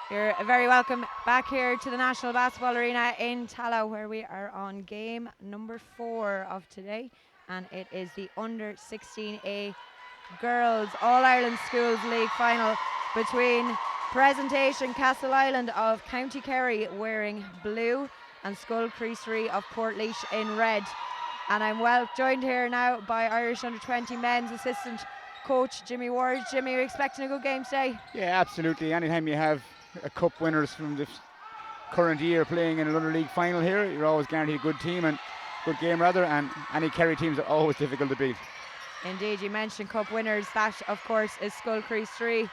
You're very welcome back here to the National Basketball Arena in Tallow, where we are on game number 4 of today, and it is the Under 16A Girls All-Ireland Schools League final between Presentation Castleisland of County Kerry wearing blue and Skull Creasery of Portlaoise in red. And I'm well joined here now by Irish Under 20 men's assistant coach Jimmy Ward. Jimmy, are you expecting a good game today? Yeah, absolutely. Anytime you have a cup winners from the current year playing in another league final here, you're always guaranteed a good team and good game rather, and any Kerry teams are always difficult to beat. Indeed, you mentioned cup winners. That, of course, is Skull Creasery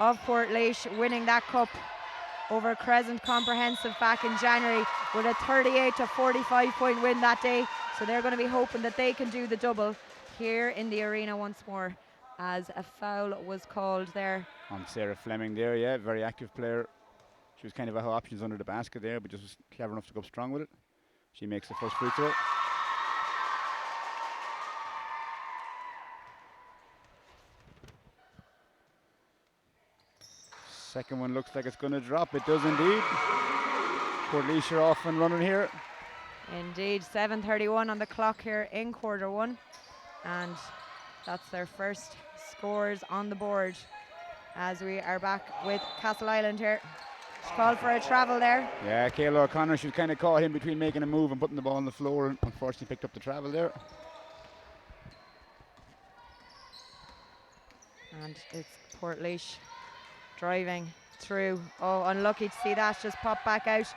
of Portlaoise winning that cup over Crescent Comprehensive back in January with a 38 to 45 point win that day. So they're going to be hoping that they can do the double here in the arena once more, as a foul was called there On Sarah Fleming there, yeah, very active player. She was kind of out of options under the basket there, but just was clever enough to go up strong with it. She makes the first free throw. Second one looks like it's going to drop. It does indeed. Portlaoise are off and running here. Indeed, 7:31 on the clock here in quarter one, and that's their first scores on the board as we are back with Castleisland here. She called for a travel there. Yeah, Kayla O'Connor, she was kind of caught in between making a move and putting the ball on the floor, and unfortunately picked up the travel there. And it's Portlaoise driving through. Oh, unlucky to see that just pop back out.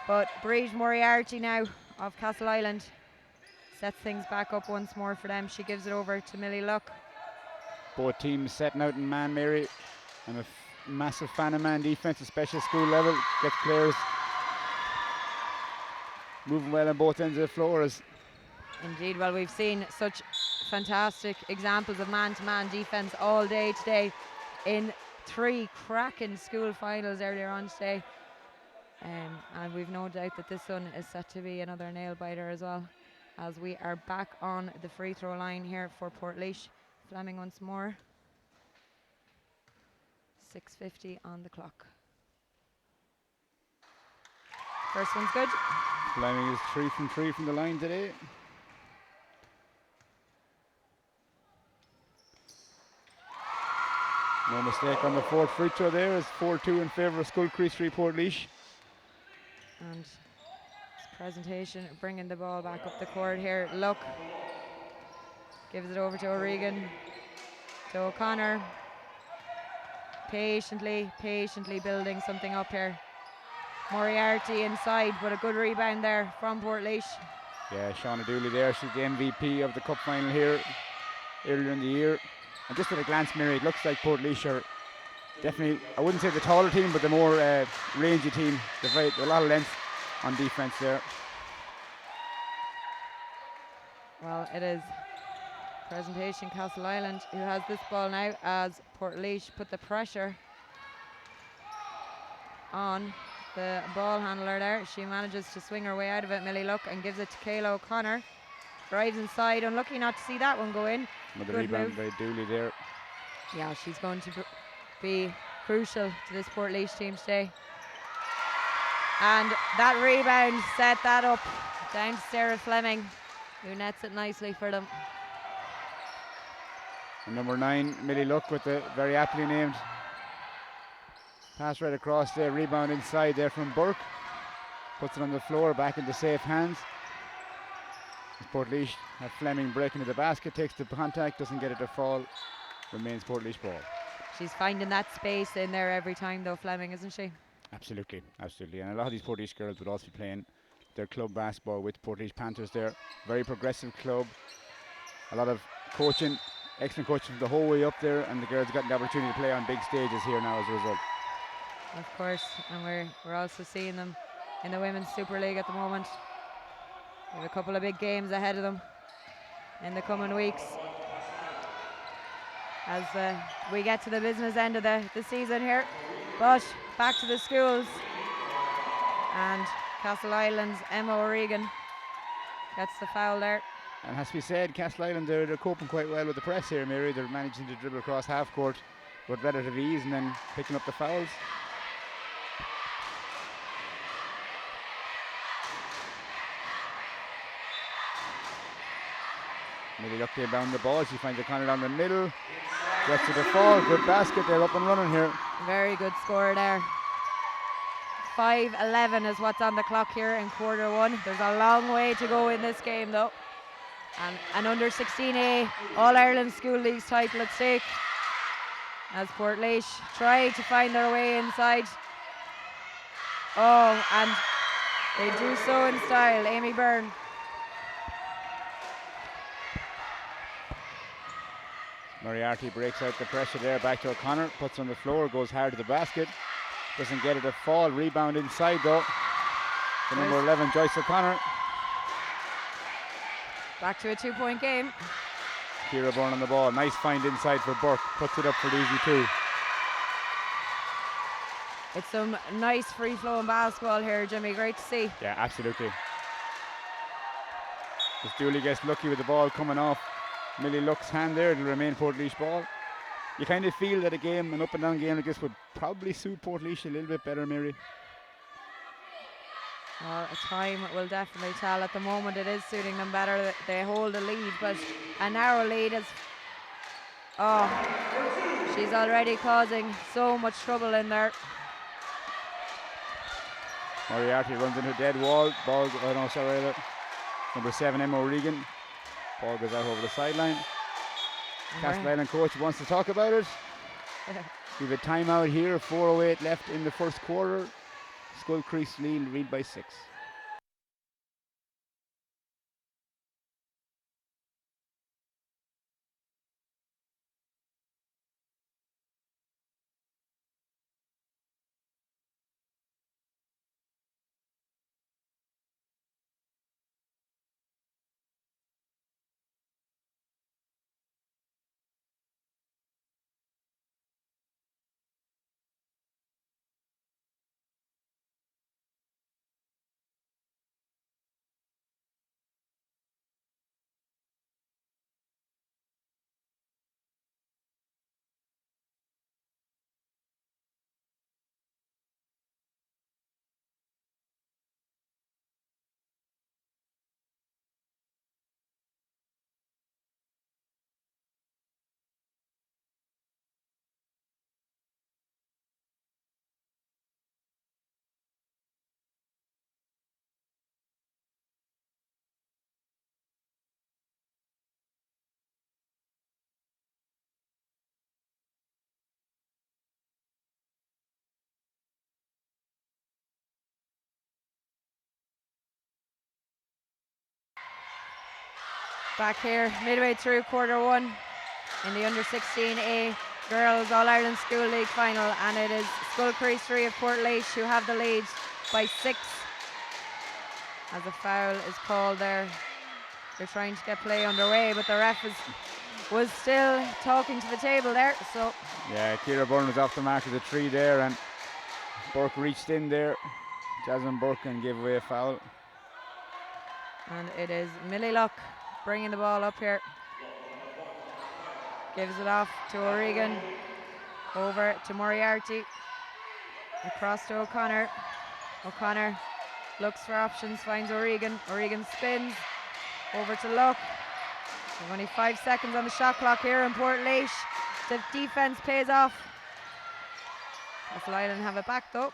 But Breed Moriarty now of Castleisland sets things back up once more for them. She gives it over to Millie Luck. Both teams setting out in man, Mary. I'm a massive fan of man defense, especially at school level. Gets players moving well on both ends of the floor. Indeed, well, we've seen such fantastic examples of man-to-man defense all day today in 3 cracking school finals earlier on today. And we've no doubt that this one is set to be another nail-biter as well, as we are back on the free throw line here for Portlaoise. Fleming once more. 6:50 on the clock. First one's good. Fleming is 3 from 3 from the line today. No mistake on the fourth free throw there. It's 4-2 in favour of Skull Creasery Portlaoise. And this Presentation bringing the ball back up the court here. Luck gives it over to O'Regan, to O'Connor. Patiently building something up here. Moriarty inside, but a good rebound there from Portlaoise. Yeah, Shauna Dooley there. She's the MVP of the cup final here earlier in the year. And just at a glance, Mary, it looks like Portlaoise are definitely, I wouldn't say the taller team, but the more rangy team. They've a lot of length on defense there. Well, it is Presentation Castleisland who has this ball now, as Portlaoise put the pressure on the ball handler there. She manages to swing her way out of it, Millie Luck, and gives it to Kayla O'Connor. Drives inside, unlucky not to see that one go in. Another Good rebound move. by Dooley there. Yeah, she's going to be crucial to this Portlaoise team today. And that rebound set that up down to Sarah Fleming, who nets it nicely for them. And number 9, Millie Luck, with the very aptly named pass right across there. Rebound inside there from Burke. Puts it on the floor, back into safe hands. Portlaoise have Fleming breaking to the basket, takes the contact, doesn't get it to fall. Remains Portlaoise ball. She's finding that space in there every time though, Fleming, isn't she? Absolutely, absolutely. And a lot of these Portlaoise girls would also be playing their club basketball with Portlaoise Panthers there. Very progressive club. A lot of coaching, excellent coaching the whole way up there, and the girls got the opportunity to play on big stages here now as a result. Of course, and we're also seeing them in the Women's Super League at the moment. They have a couple of big games ahead of them in the coming weeks, as we get to the business end of the season here. But back to the schools, and Castleisland's Emma O'Regan gets the foul there. And has to be said, Castleisland, they're coping quite well with the press here, Mary. They're managing to dribble across half court with relative ease and then picking up the fouls. Millie Luck inbound the ball. She finds O'Connor down the middle. Gets to the fall. Good basket. They're up and running here. Very good score there. 5:11 is what's on the clock here in quarter one. There's a long way to go in this game though. And an under 16A All-Ireland School Leagues title at stake as Portlaoise try to find their way inside. Oh, and they do so in style. Amy Byrne. Moriarty breaks out the pressure there, back to O'Connor, puts on the floor, goes hard to the basket, doesn't get it a fall, rebound inside though. The number 11, Joyce O'Connor. Back to a 2-point game. Ciara Byrne on the ball, nice find inside for Burke, puts it up for the easy two. It's some nice free-flowing basketball here, Jimmy, great to see. Yeah, absolutely. As Dooley gets lucky with the ball coming off Millie Luck's hand there, it'll remain Portlaoise ball. You kind of feel that an up and down game like this would probably suit Portlaoise a little bit better, Mary. Well, time will definitely tell. At the moment it is suiting them better. They hold a lead, but a narrow lead is... Oh, she's already causing so much trouble in there. Moriarty runs into a dead wall. Ball, number 7, Emma O'Regan. Ball goes out over the sideline. Castleisland coach wants to talk about it. We have a timeout here, 4:08 left in the first quarter. Skull Crease lead by 6. Back here, midway through quarter one in the under 16A Girls All-Ireland School League final, and it is Skull Crease 3 of Portlaoise who have the lead by 6 as a foul is called there. They're trying to get play underway, but the ref was still talking to the table there. So yeah, Ciara Byrne was off the mark of the 3 there, and Burke reached in there, Jasmine Burke, and gave away a foul. And it is Millie Luck bringing the ball up here. Gives it off to O'Regan. Over to Moriarty. Across to O'Connor. O'Connor looks for options, finds O'Regan. O'Regan spins. Over to Luck. There's only 5 seconds on the shot clock here in Portlaoise. The defense pays off. Castleisland have it back though.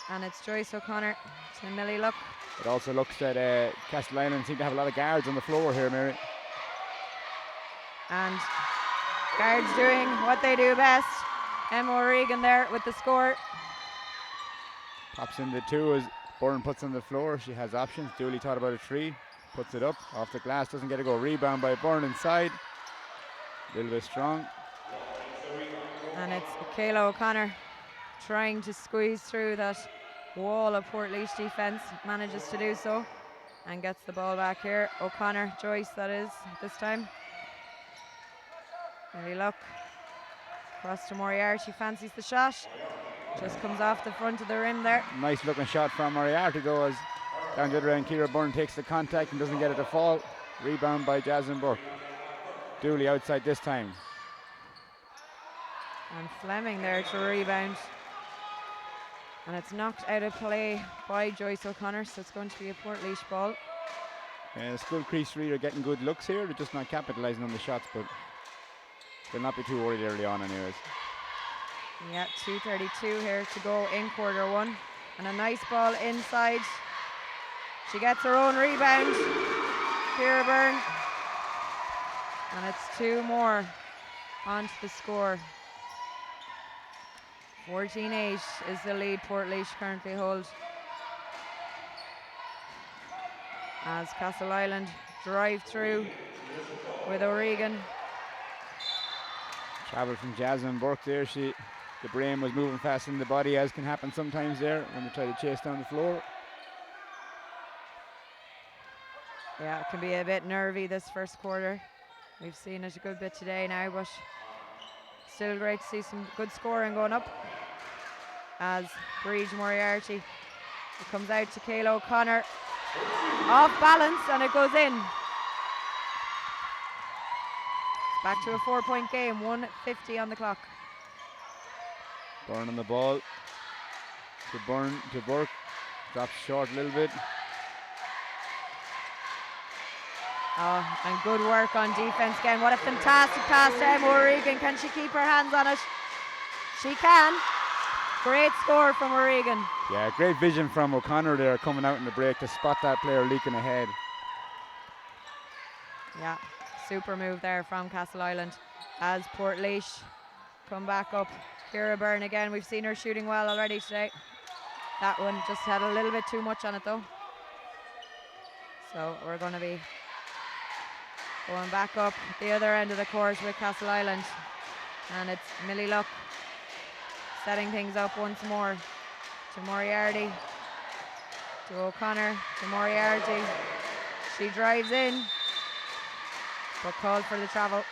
And it's Joyce O'Connor to Millie Luck. It also looks that Castleisland seem to have a lot of guards on the floor here, Mary. And guards doing what they do best. Emma O'Regan there with the score. Pops in the 2 as Byrne puts on the floor. She has options. Dooley thought about a 3. Puts it up off the glass. Doesn't get a go. Rebound by Byrne inside. A little bit strong. And it's Kayla O'Connor trying to squeeze through that wall of Portlaoise defence. Manages to do so and gets the ball back here. O'Connor, Joyce that is this time. Millie Luck across to Moriarty, fancies the shot. Just comes off the front of the rim there. Nice looking shot from Moriarty though, as down the other end Ciara Byrne takes the contact and doesn't get it to fall. Rebound by Jasmine Burke. Dooley outside this time. And Fleming there to rebound. And it's knocked out of play by Joyce O'Connor, so it's going to be a Portlaoise ball. Skull Crease 3 are getting good looks here. They're just not capitalising on the shots, but they'll not be too worried early on anyways. Yeah, 2:32 here to go in quarter one. And a nice ball inside. She gets her own rebound. Ciara Byrne. And it's 2 more onto the score. 14-8 is the lead Portlaoise currently hold. As Castle Island drive through with O'Regan. Travel from Jasmine Burke there. The brain was moving fast in the body, as can happen sometimes there when they try to chase down the floor. Yeah, it can be a bit nervy this first quarter. We've seen it a good bit today now, but still great to see some good scoring going up. As Breege Moriarty, it comes out to Kayla O'Connor. Off balance, and it goes in. Back to a 4-point game, 1:50 on the clock. Byrne on the ball. To Burke. Drops short a little bit. Oh, and good work on defense again. What a fantastic pass to Emma O'Regan. Can she keep her hands on it? She can. Great score from O'Regan. Yeah, great vision from O'Connor there coming out in the break to spot that player leaking ahead. Yeah, super move there from Castle Island as Portlaoise come back up. Ciara Byrne again. We've seen her shooting well already today. That one just had a little bit too much on it though. So we're going to be going back up the other end of the court with Castle Island. And it's Millie Luck setting things up once more to Moriarty, to O'Connor, to Moriarty. She drives in, but called for the travel.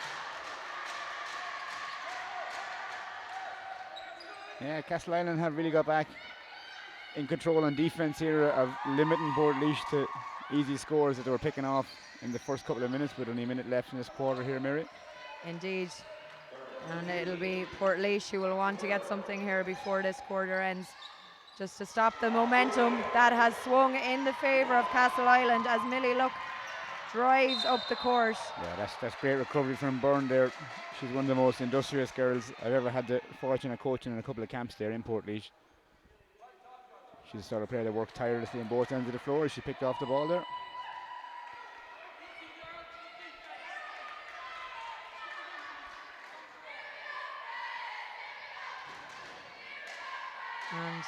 Yeah, Castle Island have really got back in control on defence here of limiting Portlaoise to easy scores that they were picking off in the first couple of minutes with only a minute left in this quarter here, Mary. Indeed. And it'll be Portlaoise who will want to get something here before this quarter ends, just to stop the momentum that has swung in the favour of Castle Island as Millie Luck drives up the court. Yeah, that's great recovery from Byrne there. She's one of the most industrious girls I've ever had the fortune of coaching in a couple of camps there in Portlaoise. She's the sort of player that works tirelessly on both ends of the floor. She picked off the ball there. And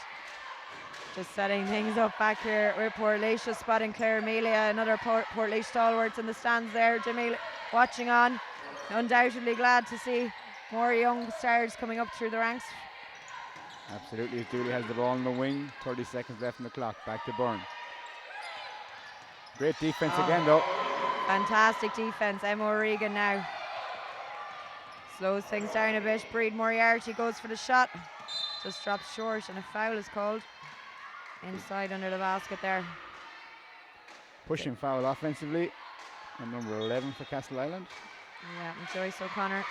just setting things up back here with Portlaoise, just spotting Claire Amelia, another Portlaoise stalwarts in the stands there. Jamila watching on, undoubtedly glad to see more young stars coming up through the ranks. Absolutely, Dooley has the ball in the wing, 30 seconds left on the clock, back to Byrne. Great defense again though. Fantastic defense, Emma O'Regan now. Slows things down a bit. Breed Moriarty goes for the shot. Just drops short and a foul is called. Inside under the basket there. Pushing foul offensively. And number 11 for Castle Island. Yeah, and Joyce O'Connor.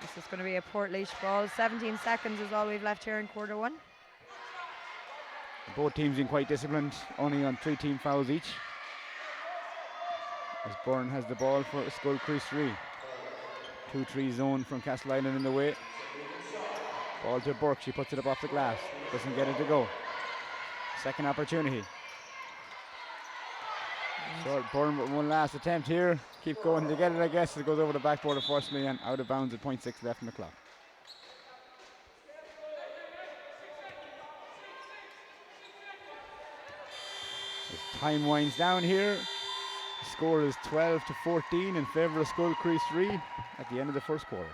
This is going to be a Portlaoise ball. 17 seconds is all we've left here in quarter one. Both teams being quite disciplined, only on 3 team fouls each. As Byrne has the ball for Skull Crease 3. 2-3 zone from Castle Island in the way. Ball to Burke, she puts it up off the glass. Doesn't get it to go. Second opportunity. Short Byrne with one last attempt here. Keep going to get it, I guess. It goes over the backboard unfortunately and out of bounds at 0.6 left in the clock. As time winds down here, the score is 12-14 in favour of Skull Crease 3 at the end of the first quarter.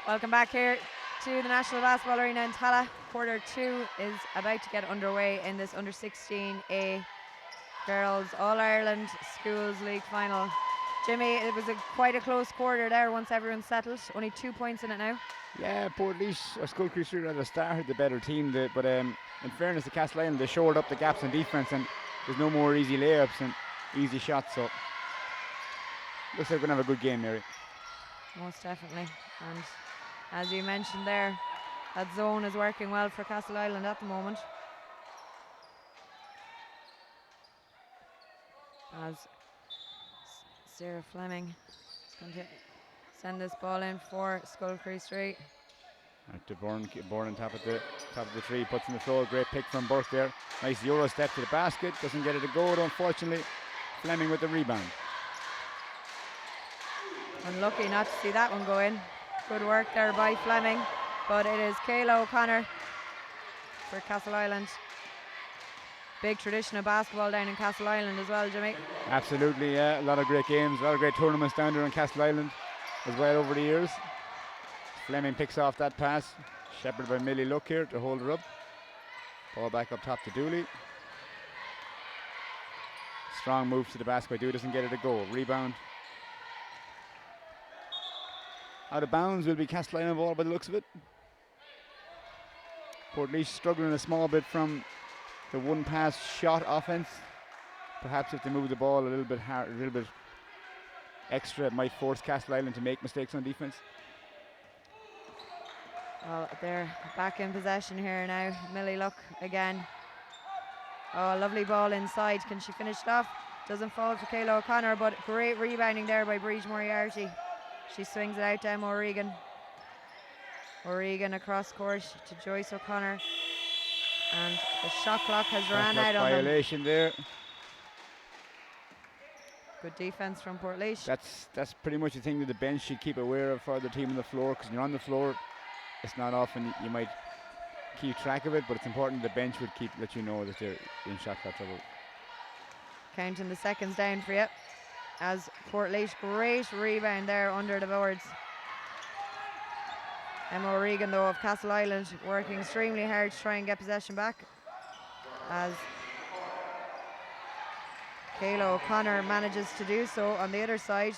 Welcome back here to the National Basketball Arena in Tala. Quarter 2 is about to get underway in this under 16A Girls All-Ireland Schools League final. Jimmy, it was quite a close quarter there once everyone settled. Only 2 points in it now. Yeah, Portlaoise or Skull Creek Street at the start had the better team, but in fairness to Castleisland, they shored up the gaps in defence, and there's no more easy layups and easy shots, so looks like we're going to have a good game, Mary. Most definitely. And as you mentioned there, that zone is working well for Castleisland at the moment. As Sarah Fleming is going to send this ball in for Skull Creek Street. To Bourne on top of the tree, puts in the floor. Great pick from Burke there. Nice Euro step to the basket. Doesn't get it to go, unfortunately. Fleming with the rebound. Unlucky not to see that one go in. Good work there by Fleming. But it is Kayla O'Connor for Castleisland. Big tradition of basketball down in Castleisland as well, Jimmy. Absolutely, yeah. A lot of great games, a lot of great tournaments down there in Castleisland as well over the years. Fleming picks off that pass. Shepherded by Millie Luck here to hold her up. Ball back up top to Dooley. Strong move to the basket by Dooley, doesn't get it to go. Rebound. Out of bounds will be Castleisland ball by the looks of it. Portlaoise struggling a small bit from the one pass shot offense. Perhaps if they move the ball a little bit hard, a little bit extra, it might force Castleisland to make mistakes on defense. Well, they're back in possession here now. Millie Luck again. Oh, lovely ball inside. Can she finish it off? Doesn't fall for Kayla O'Connor, but great rebounding there by Breege Moriarty. She swings it out to Emma O'Regan. O'Regan across court to Joyce O'Connor. And the shot clock has ran out on them. Violation there. Good defense from Portlaoise. That's pretty much the thing that the bench should keep aware of for the team on the floor, because when you're on the floor, it's not often you might keep track of it, but it's important the bench would let you know that they're in shot clock trouble. Counting the seconds down for you. As Portlaoise, great rebound there under the boards. Emma O'Regan, though, of Castleisland, working extremely hard to try and get possession back. As Kayla O'Connor manages to do so on the other side.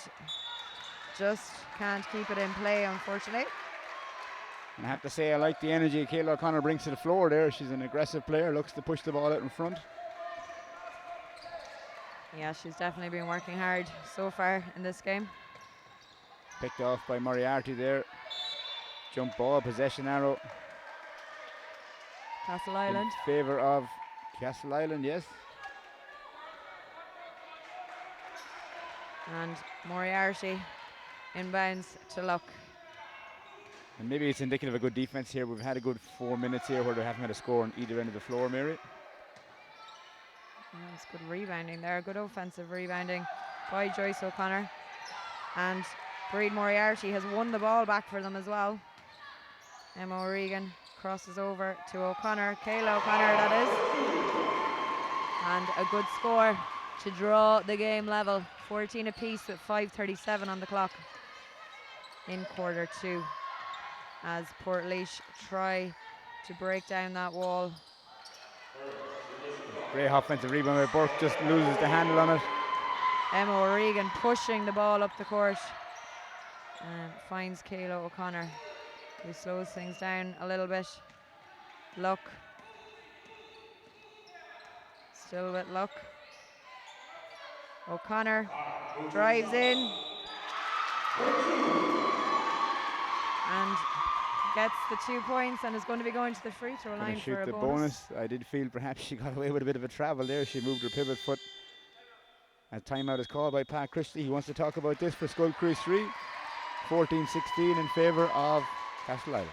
Just can't keep it in play, unfortunately. And I have to say, I like the energy Kayla O'Connor brings to the floor there. She's an aggressive player, looks to push the ball out in front. Yeah, she's definitely been working hard so far in this game. Picked off by Moriarty there. Jump ball, possession arrow. Castleisland. In favour of Castleisland, yes. And Moriarty inbounds to Luck. And maybe it's indicative of a good defense here. We've had a good 4 minutes here where they haven't had a score on either end of the floor, Mary. It's good rebounding there, good offensive rebounding by Joyce O'Connor. And Breed Moriarty has won the ball back for them as well. Emma O'Regan crosses over to O'Connor, Kayla O'Connor that is. And a good score to draw the game level. 14 apiece with 5:37 on the clock in quarter 2. As Portlaoise try to break down that wall. Great offensive rebound by Burke, just loses the handle on it. Emma O'Regan pushing the ball up the court and finds Kayla O'Connor, who slows things down a little bit. Luck. Still with Luck. O'Connor drives in and gets the 2 points and is going to be going to the free throw line for a bonus. I did feel perhaps she got away with a bit of a travel there. She moved her pivot foot. As timeout is called by Pat Christie. He wants to talk about this for Skull Creek Street. 14-16 in favour of Castleisland.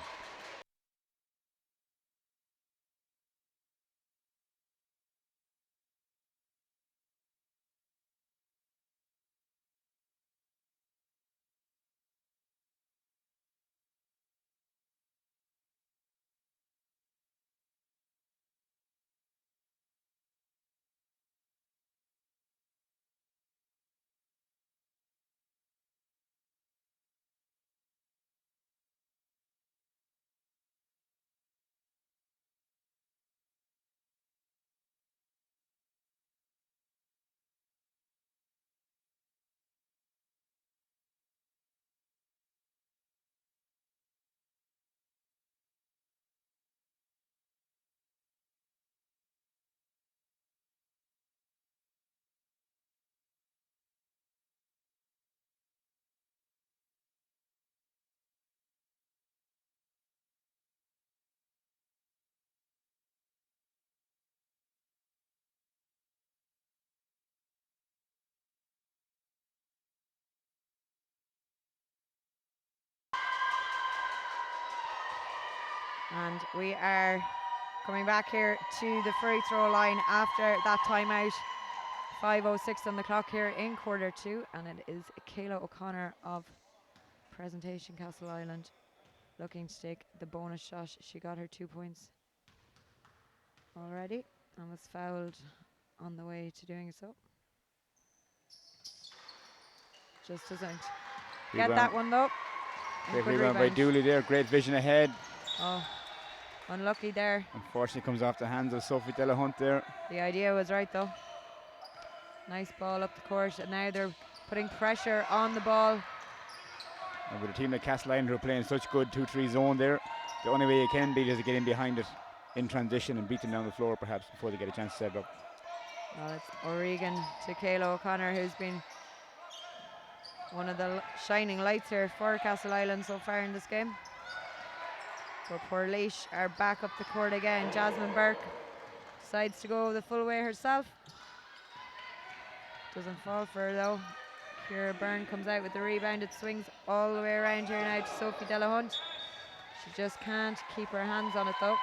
And we are coming back here to the free throw line after that timeout. 5:06 on the clock here in quarter 2, and it is Kayla O'Connor of Presentation Castle Island looking to take the bonus shot. She got her 2 points already and was fouled on the way to doing so. Just doesn't get that one though. Great rebound by Dooley there. Great vision ahead. Oh, unlucky there. Unfortunately comes off the hands of Sophie Delahunt there. The idea was right though. Nice ball up the court, and now they're putting pressure on the ball. And with a team like Castle Island who are playing such good 2-3 zone there, the only way you can beat is to get in behind it in transition and beat them down the floor perhaps before they get a chance to set it up. Well, it's O'Regan to Kayla O'Connor, who's been one of the shining lights here for Castle Island so far in this game. But Portlaoise are back up the court again. Jasmine Burke decides to go the full way herself. Doesn't fall for her though. Ciara Byrne comes out with the rebound. It swings all the way around here now to Sophie Delahunt. She just can't keep her hands on it though.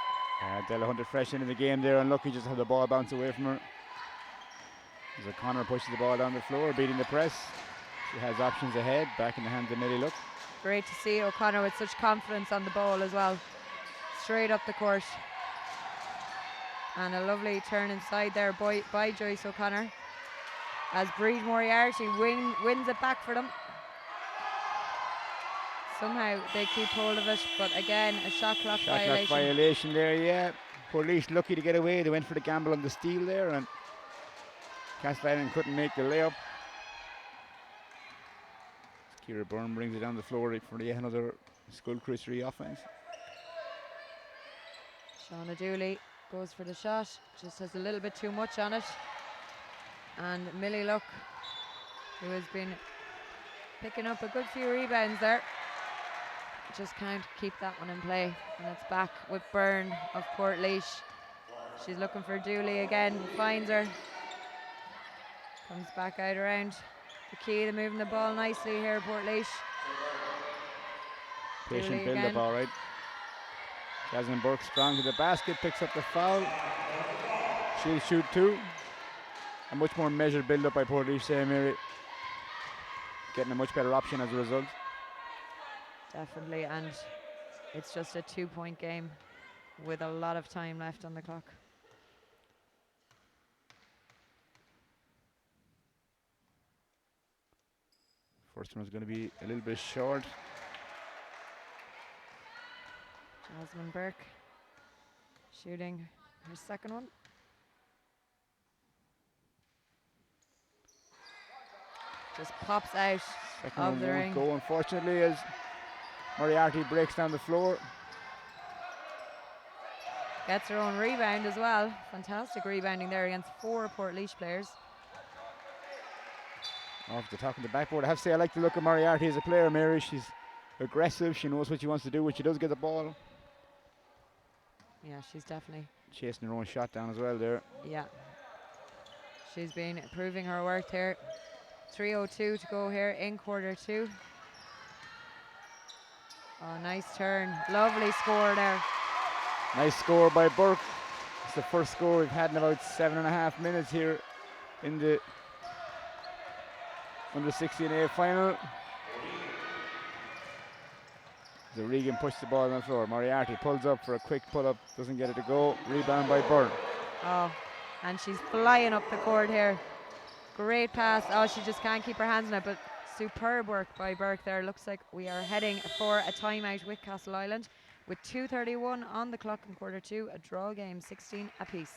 Delahunt is fresh into the game there, unlucky just to have the ball bounce away from her. As O'Connor pushes the ball down the floor, beating the press. She has options ahead, back in the hands of Millie Luck. Great to see O'Connor with such confidence on the ball as well. Straight up the court. And a lovely turn inside there by Joyce O'Connor, as Breed Moriarty wins it back for them. Somehow they keep hold of it, but again, a shot clock violation. Shot clock violation there, yeah. Portlaoise lucky to get away. They went for the gamble on the steal there, and Castle Island couldn't make the layup. Ciara Byrne brings it down the floor for yet another Skull Cruisery offense. Shauna Dooley goes for the shot, just has a little bit too much on it. And Millie Luck, who has been picking up a good few rebounds there, just can't keep that one in play. And it's back with Byrne of Portlaoise. She's looking for Dooley again, finds her. Comes back out around the key to moving the ball nicely here, Portlaoise. Patient build up, all right. Jasmine Burke strong to the basket, picks up the foul. She'll shoot 2. A much more measured build up by Portlaoise, Mary. Getting a much better option as a result. Definitely, and it's just a 2-point game with a lot of time left on the clock. First one is going to be a little bit short. Jasmine Burke shooting her second one. Just pops out Second of one the won't ring. go, unfortunately, as Moriarty breaks down the floor. Gets her own rebound as well. Fantastic rebounding there against 4 Portlaoise players. Off the top of the backboard. I have to say I like the look of Moriarty as a player, Mary. She's aggressive. She knows what she wants to do when she does get the ball. Yeah, she's definitely Chasing her own shot down as well there. Yeah. She's been proving her worth here. 3:02 to go here in quarter 2. Oh, nice turn. Lovely score there. Nice score by Burke. It's the first score we've had in about 7.5 minutes here in the under 16A final. The Regan pushed the ball on the floor. Moriarty pulls up for a quick pull-up, doesn't get it to go. Rebound by Byrne. Oh, and she's flying up the court here. Great pass. Oh, she just can't keep her hands on it, but superb work by Burke there. Looks like we are heading for a timeout with Castle Island with 2:31 on the clock in quarter 2. A draw game, 16 apiece.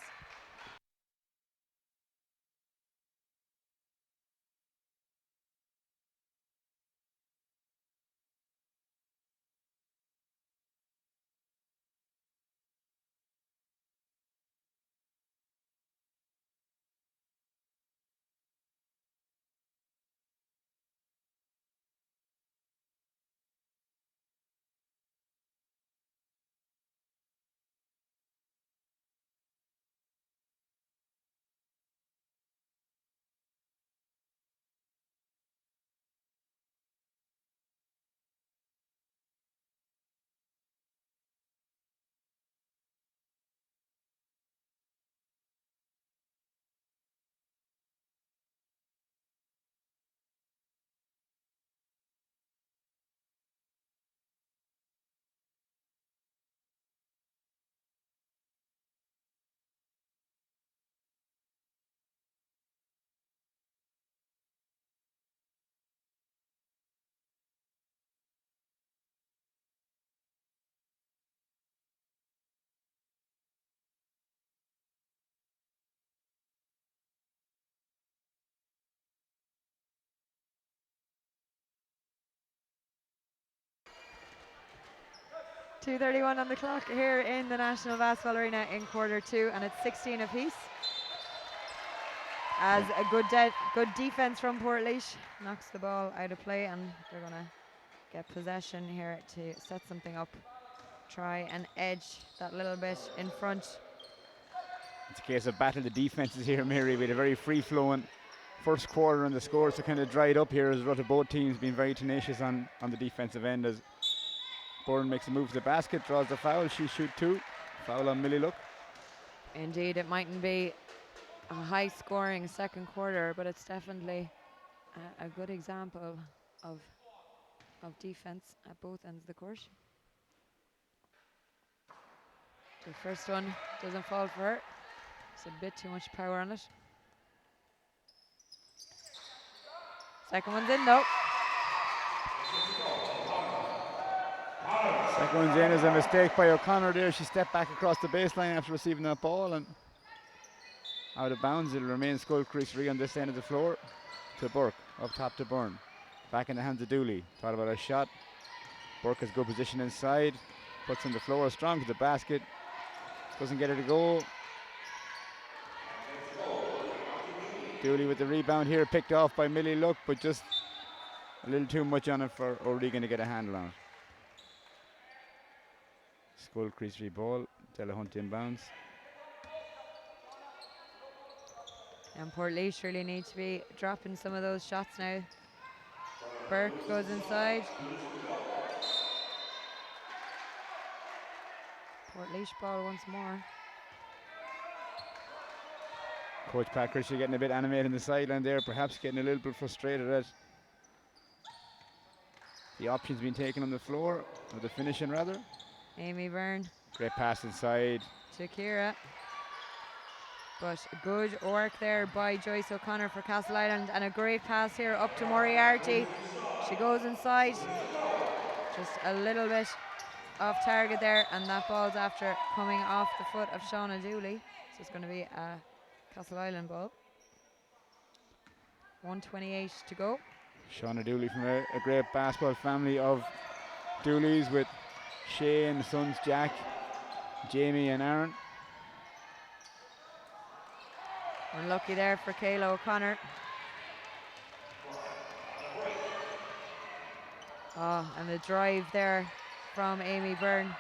2:31 on the clock here in the National Basketball Arena in quarter 2, and it's 16 apiece. As a good defense from Portlaoise knocks the ball out of play, and they're going to get possession here to set something up. Try and edge that little bit in front. It's a case of battle the defenses here, Mary, with a very free-flowing first quarter, and the scores are kind of dried up here as a result of both teams being very tenacious on the defensive end. As Byrne makes a move to the basket, draws the foul, she shoots 2. Foul on Millie Luck. Indeed, it mightn't be a high-scoring second quarter, but it's definitely a good example of defense at both ends of the court. The first one doesn't fall for her. It's a bit too much power on it. Second one's in though. Second one's in is a mistake by O'Connor there. She stepped back across the baseline after receiving that ball and out of bounds. It'll remain Skull Crease Free on this end of the floor to Burke, up top to Byrne. Back in the hands of Dooley. Thought about a shot. Burke has good position inside. Puts on the floor, strong to the basket. Doesn't get her to go. Dooley with the rebound here, picked off by Millie Luck, but just a little too much on it for O'Regan to get a handle on it. Skull Crease Free ball. Delahunt inbounds. And Portlaoise really need to be dropping some of those shots now. Burke goes inside. Portlaoise ball once more. Coach Pat Christie getting a bit animated in the sideline there, perhaps getting a little bit frustrated at the options being taken on the floor, or the finishing rather. Amy Byrne. Great pass inside. To Kira. But good work there by Joyce O'Connor for Castle Island, and a great pass here up to Moriarty. She goes inside. Just a little bit off target there, and that ball's after coming off the foot of Shauna Dooley. So it's going to be a Castle Island ball. 1:28 to go. Shauna Dooley from a great basketball family of Dooleys with Shay and the sons Jack, Jamie and Aaron. Unlucky there for Kayla O'Connor. Oh, and the drive there from Amy Byrne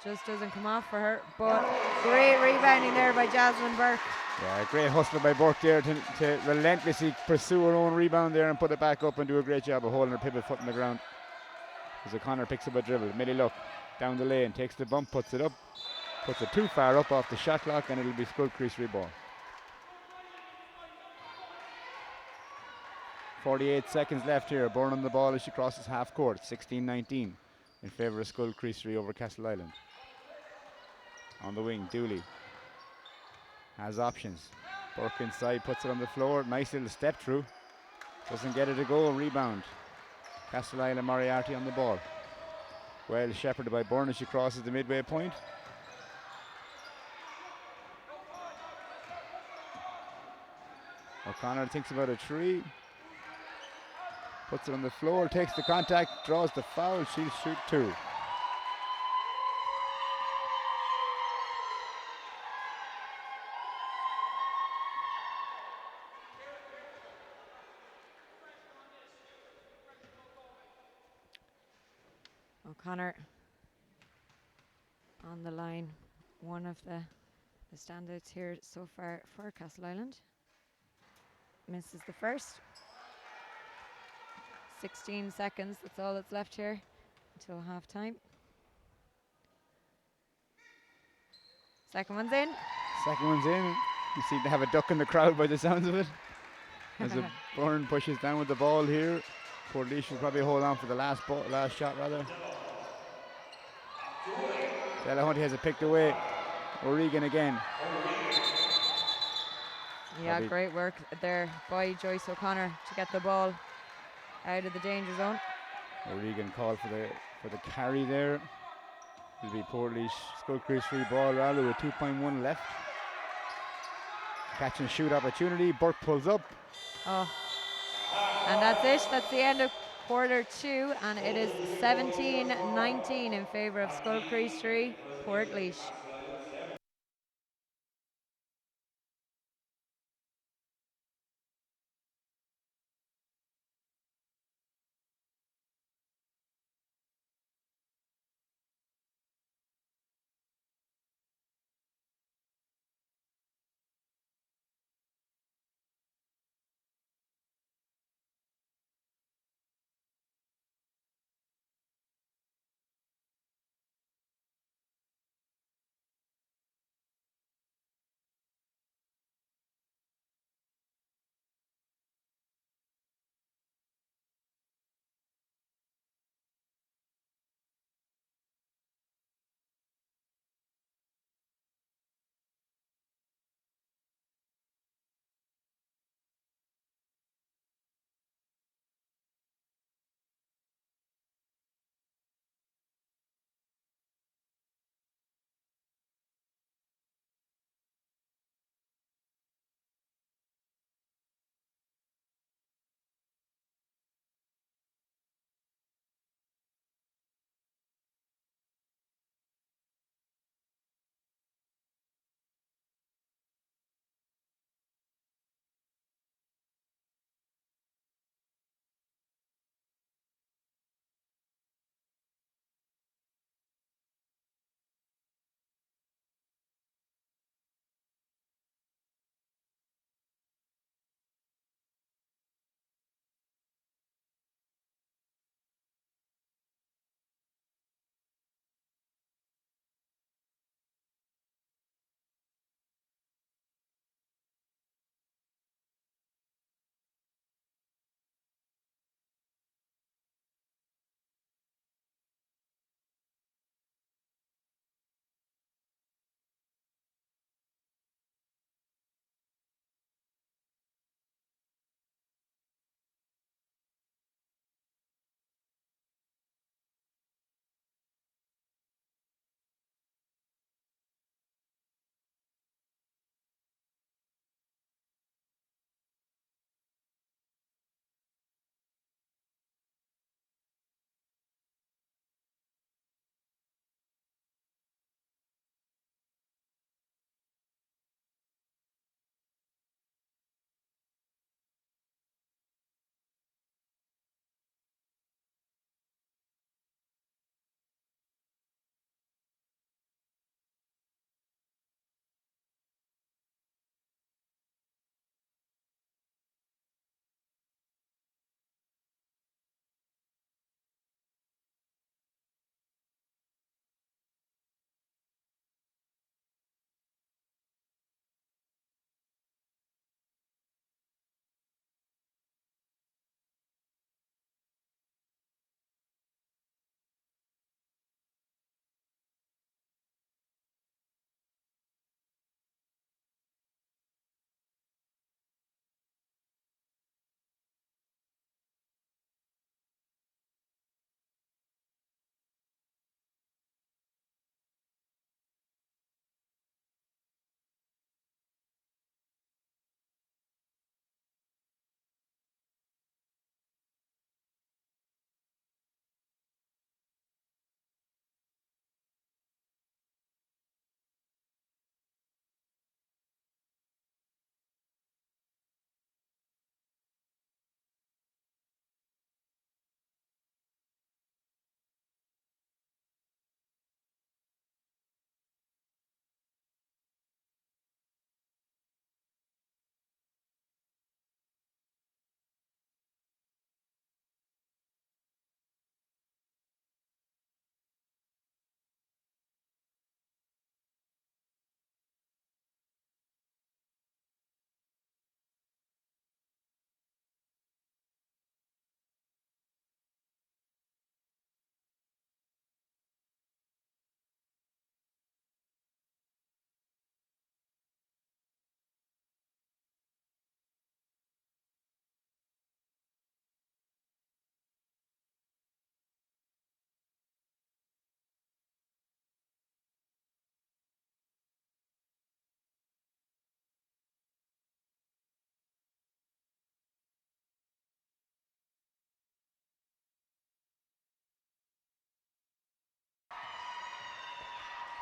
just doesn't come off for her, but great rebounding there by Jasmine Burke. Yeah, great hustle by Burke there to relentlessly pursue her own rebound there and put it back up and do a great job of holding her pivot foot on the ground. As O'Connor picks up a dribble, Millie Luck down the lane, takes the bump, puts it up, puts it too far up off the shot clock, and it'll be Skull Crease Free ball. 48 seconds left here. Byrne on the ball as she crosses half court. 16-19 in favour of Skull Crease Free over Castle Island. On the wing, Dooley has options. Burke inside, puts it on the floor. Nice little step through. Doesn't get it to go. Rebound. Castle Island Moriarty on the ball. Well shepherded by Byrne as she crosses the midway point. O'Connor thinks about a three. Puts it on the floor, takes the contact, draws the foul. She'll shoot 2. O'Connor on the line, one of the standouts here so far for Castle Island. Misses the first. 16 seconds, that's all that's left here until half time. Second one's in. Second one's in. You seem to have a duck in the crowd by the sounds of it. As a Byrne pushes down with the ball here. Portlaoise will probably hold on for the last shot rather. Delahunt has it picked away. O'Regan again. Yeah, great work there by Joyce O'Connor to get the ball out of the danger zone. O'Regan called for the carry there. It'll be Portlaoise Skull Crease Free ball rather with 2.1 left. Catch and shoot opportunity. Burke pulls up. Oh, and that's it. That's the end of quarter two, and it is 17-19 in favour of Skull Crease 3, Portlaoise.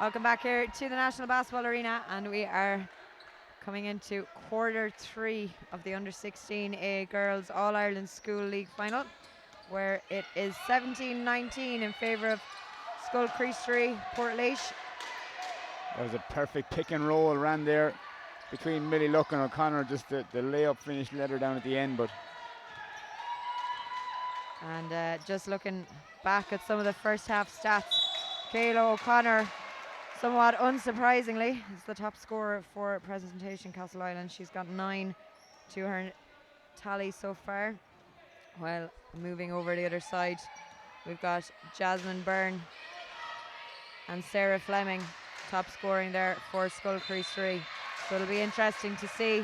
Welcome back here to the National Basketball Arena, and we are coming into quarter 3 of the Under-16A Girls All-Ireland School League final, where it is 17-19 in favour of Skull Crease 3, Portlaoise. That was a perfect pick and roll ran there between Millie Luck and O'Connor. Just the layup finish let her down at the end, but. And just looking back at some of the first half stats, Kayla O'Connor, somewhat unsurprisingly, is the top scorer for Presentation Castleisland. She's got 9 to her tally so far. Well, moving over the other side, we've got Jasmine Byrne and Sarah Fleming top scoring there for Skull Crease 3. So it'll be interesting to see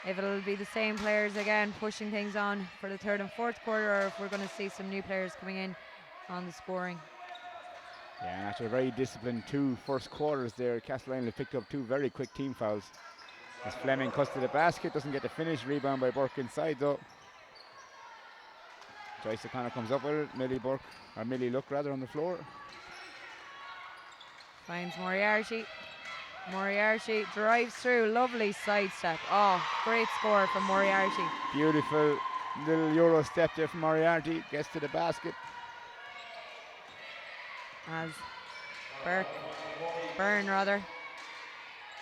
if it'll be the same players again pushing things on for the third and fourth quarter, or if we're going to see some new players coming in on the scoring. Yeah, and after a very disciplined 2 first quarters there, Castleisland have picked up 2 very quick team fouls. As Fleming cuts to the basket, doesn't get the finish, rebound by Burke inside though. Joyce O'Connor comes up with it, Millie Luck rather on the floor. Finds Moriarty. Moriarty drives through, lovely sidestep. Oh, great score from Moriarty. Beautiful little Euro step there from Moriarty, gets to the basket. As Byrne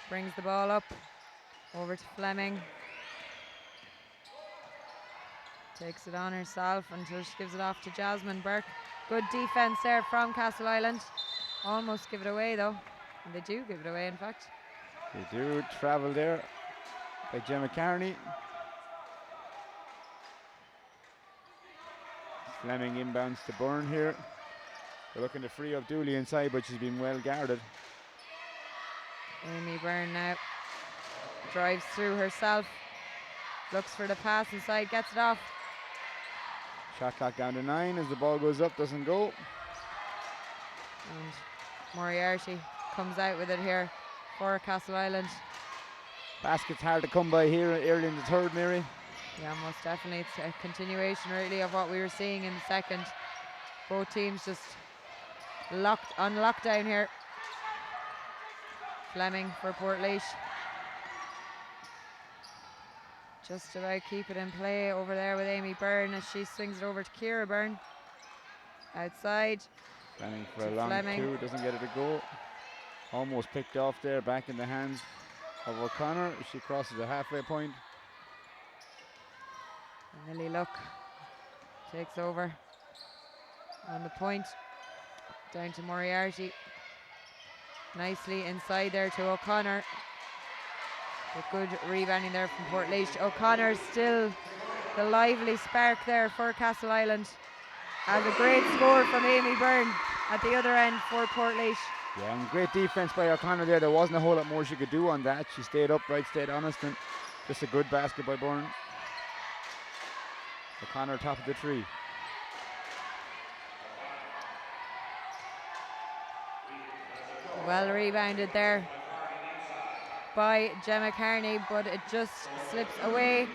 brings the ball up over to Fleming. Takes it on herself until she gives it off to Jasmine Burke. Good defense there from Castleisland. Almost give it away though, and they do give it away in fact. They do travel there by Gemma Carney. Fleming inbounds to Byrne here. They're looking to free up Dooley inside, but she's been well guarded. Amy Byrne now drives through herself, looks for the pass inside, gets it off. Shot clock down to 9 as the ball goes up, doesn't go. And Moriarty comes out with it here for Castleisland. Basket's hard to come by here early in the third, Mary. Yeah, most definitely. It's a continuation really of what we were seeing in the second. Both teams just on lockdown here. Fleming for Portlaoise. Just about keep it in play over there with Amy Byrne as she swings it over to Ciara Byrne. Outside. Fleming for a long 2, doesn't get it to go. Almost picked off there, back in the hands of O'Connor. She crosses the halfway point. Millie Luck takes over on the point. Down to Moriarty. Nicely inside there to O'Connor. But good rebounding there from Portlaoise. O'Connor still the lively spark there for Castleisland. As a great score from Amy Byrne at the other end for Portlaoise. Yeah, and great defense by O'Connor there. There wasn't a whole lot more she could do on that. She stayed upright, stayed honest, and just a good basket by Byrne. O'Connor top of the 3. Well rebounded there by Gemma Carney, but it just slips away.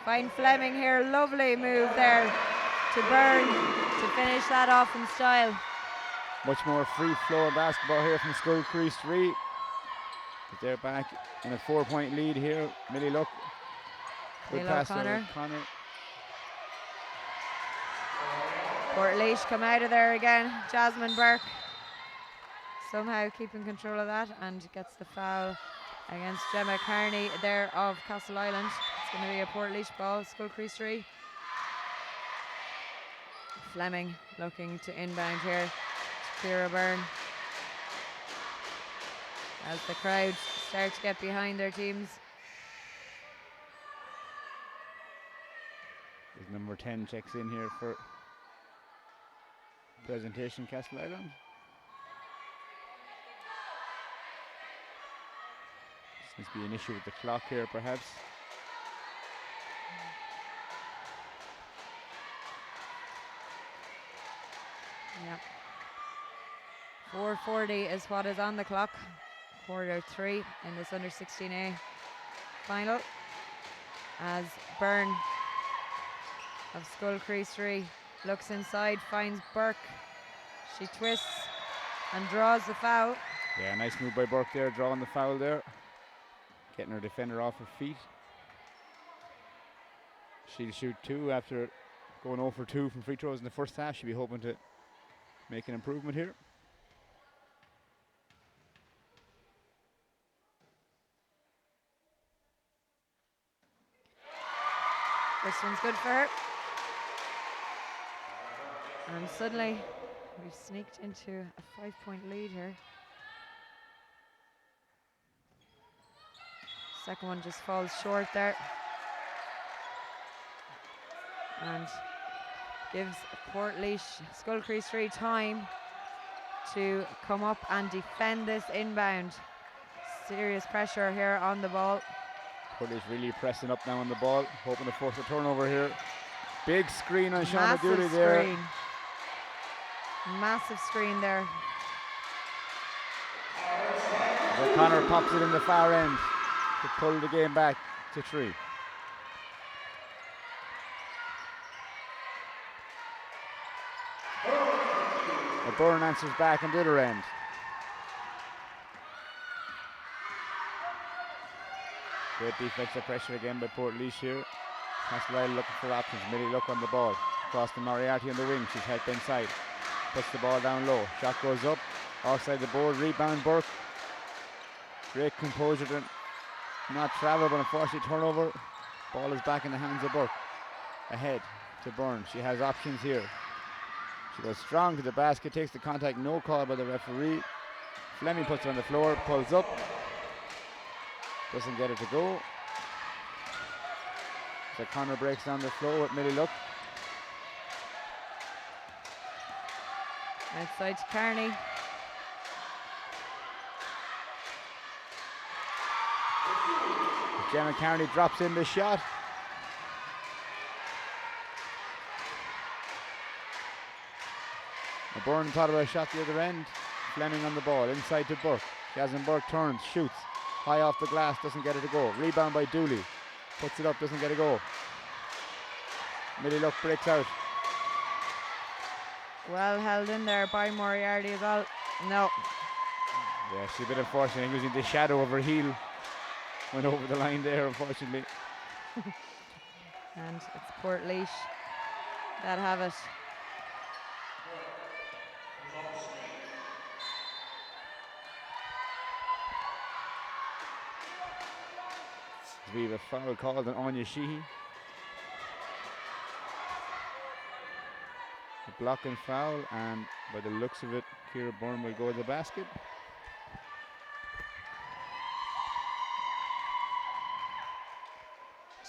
Find Fleming here, lovely move there to Byrne to finish that off in style. Much more free flow basketball here from Skull Crease 3. But they're back in a 4-point lead here. Millie Luck. Good pass to O'Connor. Portlaoise come out of there again. Jasmine Burke somehow keeping control of that and gets the foul against Gemma Carney there of Castleisland. It's going to be a Portlaoise ball, Skull Crease 3. Fleming looking to inbound here to Ciara Byrne. As the crowd start to get behind their teams. As number 10 checks in here for Presentation Castleisland. Seems to be an issue with the clock here, perhaps. Yeah. 4:40 is what is on the clock. Quarter 3 in this under 16A final. As Byrne of Skull Crease 3 looks inside, finds Burke. She twists and draws the foul. Yeah, nice move by Burke there, drawing the foul there. Getting her defender off her feet. She'll shoot 2 after going 0 for 2 from free throws in the first half. She'll be hoping to make an improvement here. First one's good for her. And suddenly we've sneaked into a 5-point lead here. Second one just falls short there. And gives Portlaoise Skull Crease 3 time to come up and defend this inbound. Serious pressure here on the ball. Portlaoise really pressing up now on the ball, hoping to force a turnover here. Big screen on Shauna Massive Dooley there. screen. Massive screen there. O'Connor pops it in the far end to pull the game back to 3. Byrne answers back on the other end. Great defensive pressure again by Portlaoise here. Castlelyle looking for options. Millie Luck on the ball. Across to Moriarty on the wing. She's helped inside. Puts the ball down low. Shot goes up. Offside the board. Rebound Burke. Great composure to not travel, but unfortunately turnover. Ball is back in the hands of Burke. Ahead to Byrne. She has options here. She goes strong to the basket, takes the contact, no call by the referee. Fleming puts it on the floor, pulls up. Doesn't get it to go. So Connor breaks down the floor with Millie Luck. Outside to Kearney. Gemma Kearney drops in the shot. Byrne thought about a shot the other end. Fleming on the ball, inside to Burke. Jasmine Burke turns, shoots. High off the glass, doesn't get it to go. Rebound by Dooley. Puts it up, doesn't get a go. Millie Luck breaks out. Well held in there by Moriarty as well. No. Yeah, she's a bit unfortunate. Using the shadow of her heel. Went over the line there, unfortunately. And it's Portlaoise that have it. We have a foul called on Anya Sheehy. A blocking foul, and by the looks of it, Ciara Byrne will go to the basket.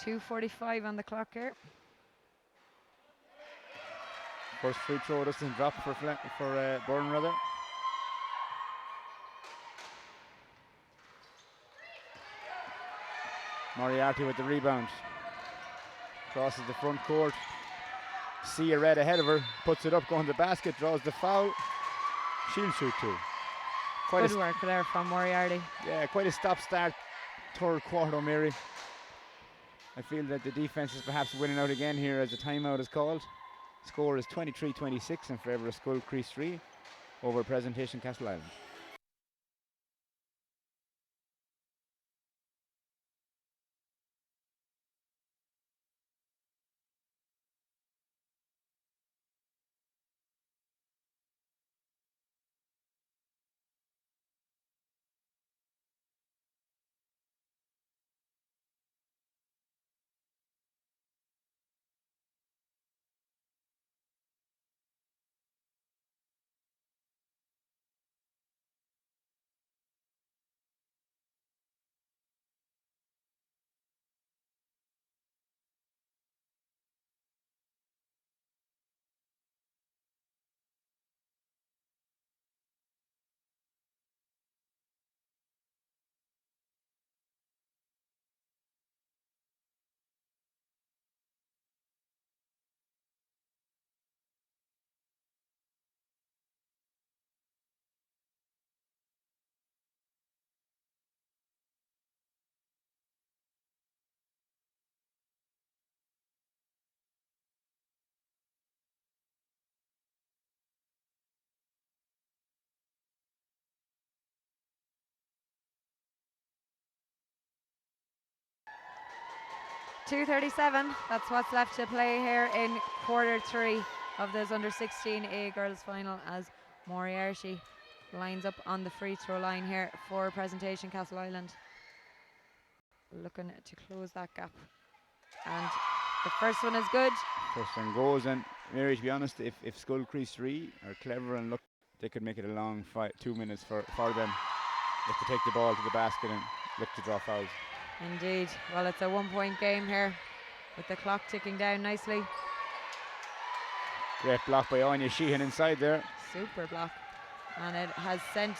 .245 on the clock here. First free throw doesn't drop for Byrne rather. Moriarty with the rebound. Crosses the front court. Sia Red ahead of her. Puts it up, going to the basket, draws the foul. She'll shoot 2. Good work there from Moriarty. Yeah, quite a stop-start third quarter, Mary. I feel that the defense is perhaps winning out again here as the timeout is called. Score is 23-26 in favour of Skull Crease 3 over Presentation Castlelyle. 2:37. That's what's left to play here in quarter 3 of this under 16A girls final as Moriarty lines up on the free throw line here for Presentation Castle Island. Looking to close that gap. And the first one is good. First one goes, and Mary, to be honest, if Skull Crease 3 are clever and look, they could make it a long 2 minutes for them. If to take the ball to the basket and look to draw fouls. Indeed. Well, it's a 1-point game here with the clock ticking down nicely. Great block by Anya Sheehan inside there. Super block. And it has sent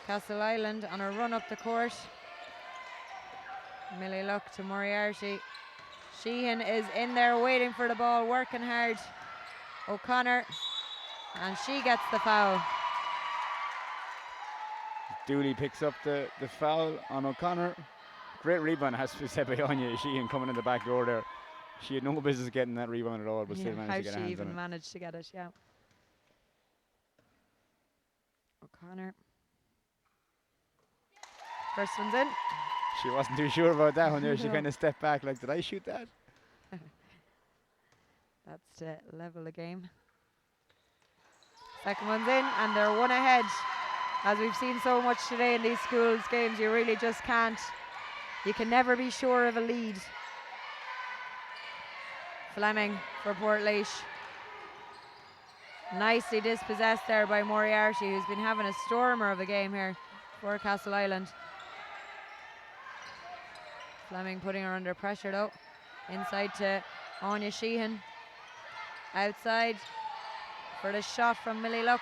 Castle Island on a run up the court. Millie Luck to Moriarty. Sheehan is in there waiting for the ball, working hard. O'Connor, and she gets the foul. Dooley picks up the foul on O'Connor. Great rebound, has to be said by Anya Sheehan coming in the back door there. She had no business getting that rebound at all, but still managed to get her hands on it. How she even managed to get it, yeah. O'Connor. First one's in. She wasn't too sure about that one there. She kind of stepped back like, did I shoot that? That's to level the game. Second one's in, and they're one ahead. As we've seen so much today in these schools games, you really just can't. You can never be sure of a lead. Fleming for Portlaoise. Nicely dispossessed there by Moriarty, who's been having a stormer of a game here for Castle Island. Fleming putting her under pressure though. Inside to Anya Sheehan. Outside for the shot from Millie Luck.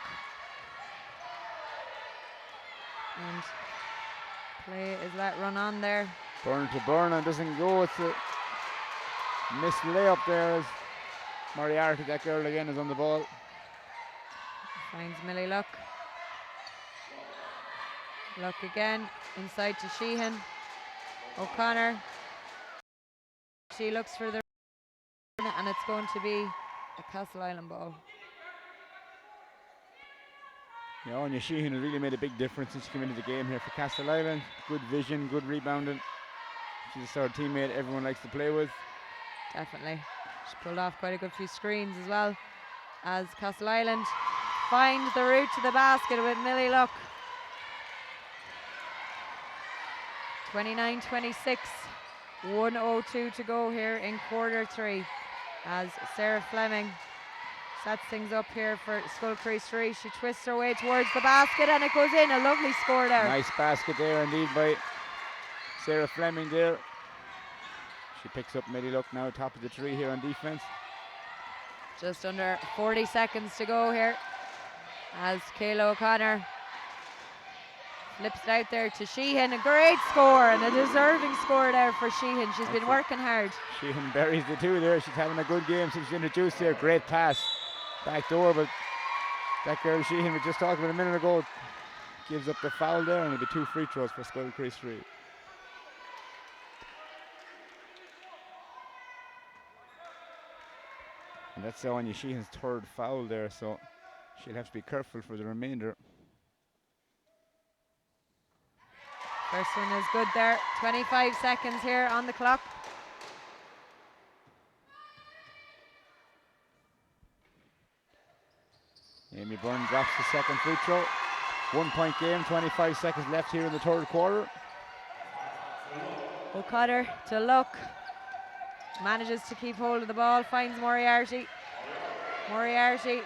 And play is let run on there. Byrne to Byrne and doesn't go. It's a missed layup there as Moriarty, that girl again, is on the ball. Finds Millie Luck. Luck again. Inside to Sheehan. O'Connor. She looks for the and it's going to be a Castle Island ball. Yeah, Anya Sheehan has really made a big difference since she came into the game here for Castle Island. Good vision, good rebounding. She's a sort of teammate everyone likes to play with. Definitely. She pulled off quite a good few screens as well as Castle Island find the route to the basket with Millie Luck. 29-26, 1:02 to go here in quarter 3 as Sarah Fleming sets things up here for Skull Crease 3. She twists her way towards the basket and it goes in. A lovely score there. Nice basket there indeed by Sarah Fleming there. She picks up Millie Luck now, top of the tree here on defense. Just under 40 seconds to go here as Kayla O'Connor flips it out there to Sheehan. A great score and a deserving score there for Sheehan. She's been working hard. Sheehan buries the two there. She's having a good game since she's introduced here. Great pass back door, but that girl Sheehan we just talked about a minute ago gives up the foul there, and it'll be 2 free throws for Skull Crease 3. And that's Anya Sheehan's 3rd foul there, so she'll have to be careful for the remainder. First one is good there. 25 seconds here on the clock. Amy Byrne drops the 2nd free throw. 1-point game, 25 seconds left here in the 3rd quarter. O'Connor to Luck. Manages to keep hold of the ball, finds Moriarty. Moriarty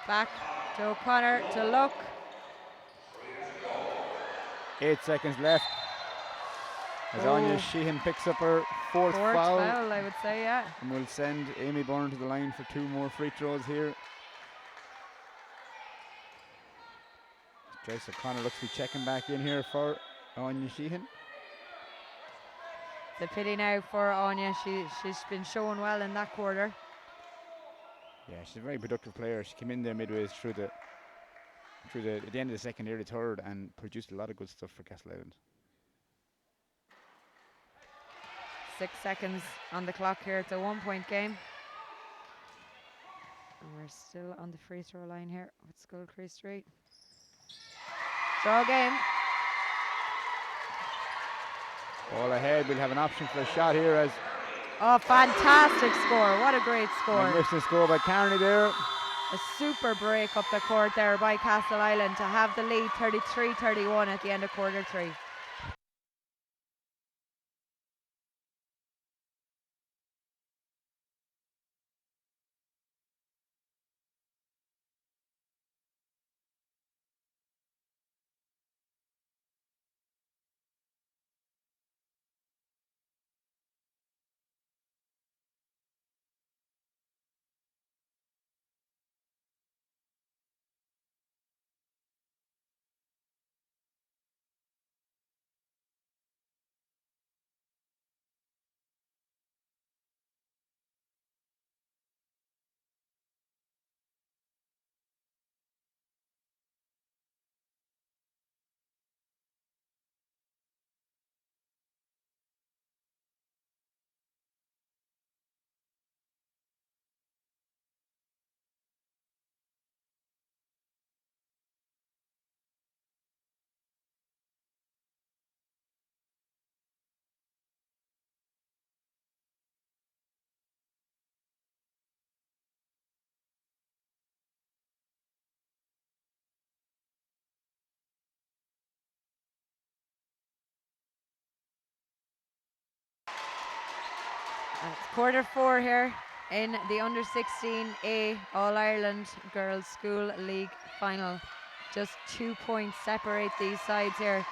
back to O'Connor to Luck. 8 seconds left. As Anya Sheehan picks up her 4th foul. I would say, yeah. And we'll send Amy Byrne to the line for 2 more free throws here. Joyce O'Connor looks to be checking back in here for Anya Sheehan. It's a pity now for Anya. She's been showing well in that quarter. Yeah, she's a very productive player. She came in there midway through the at the end of the 2nd, early 3rd, and produced a lot of good stuff for Castle Island. 6 seconds on the clock here. It's a 1-point game. And we're still on the free throw line here with Skull Crease 3. Draw game. Ball ahead, we'll have an option for a shot here as Oh, fantastic score. What a great score. magnificent score by Carney there. A super break up the court there by Castle Island to have the lead 33-31 at the end of quarter 3. It's quarter 4 here in the under 16A All-Ireland Girls School League final. Just 2 points separate these sides here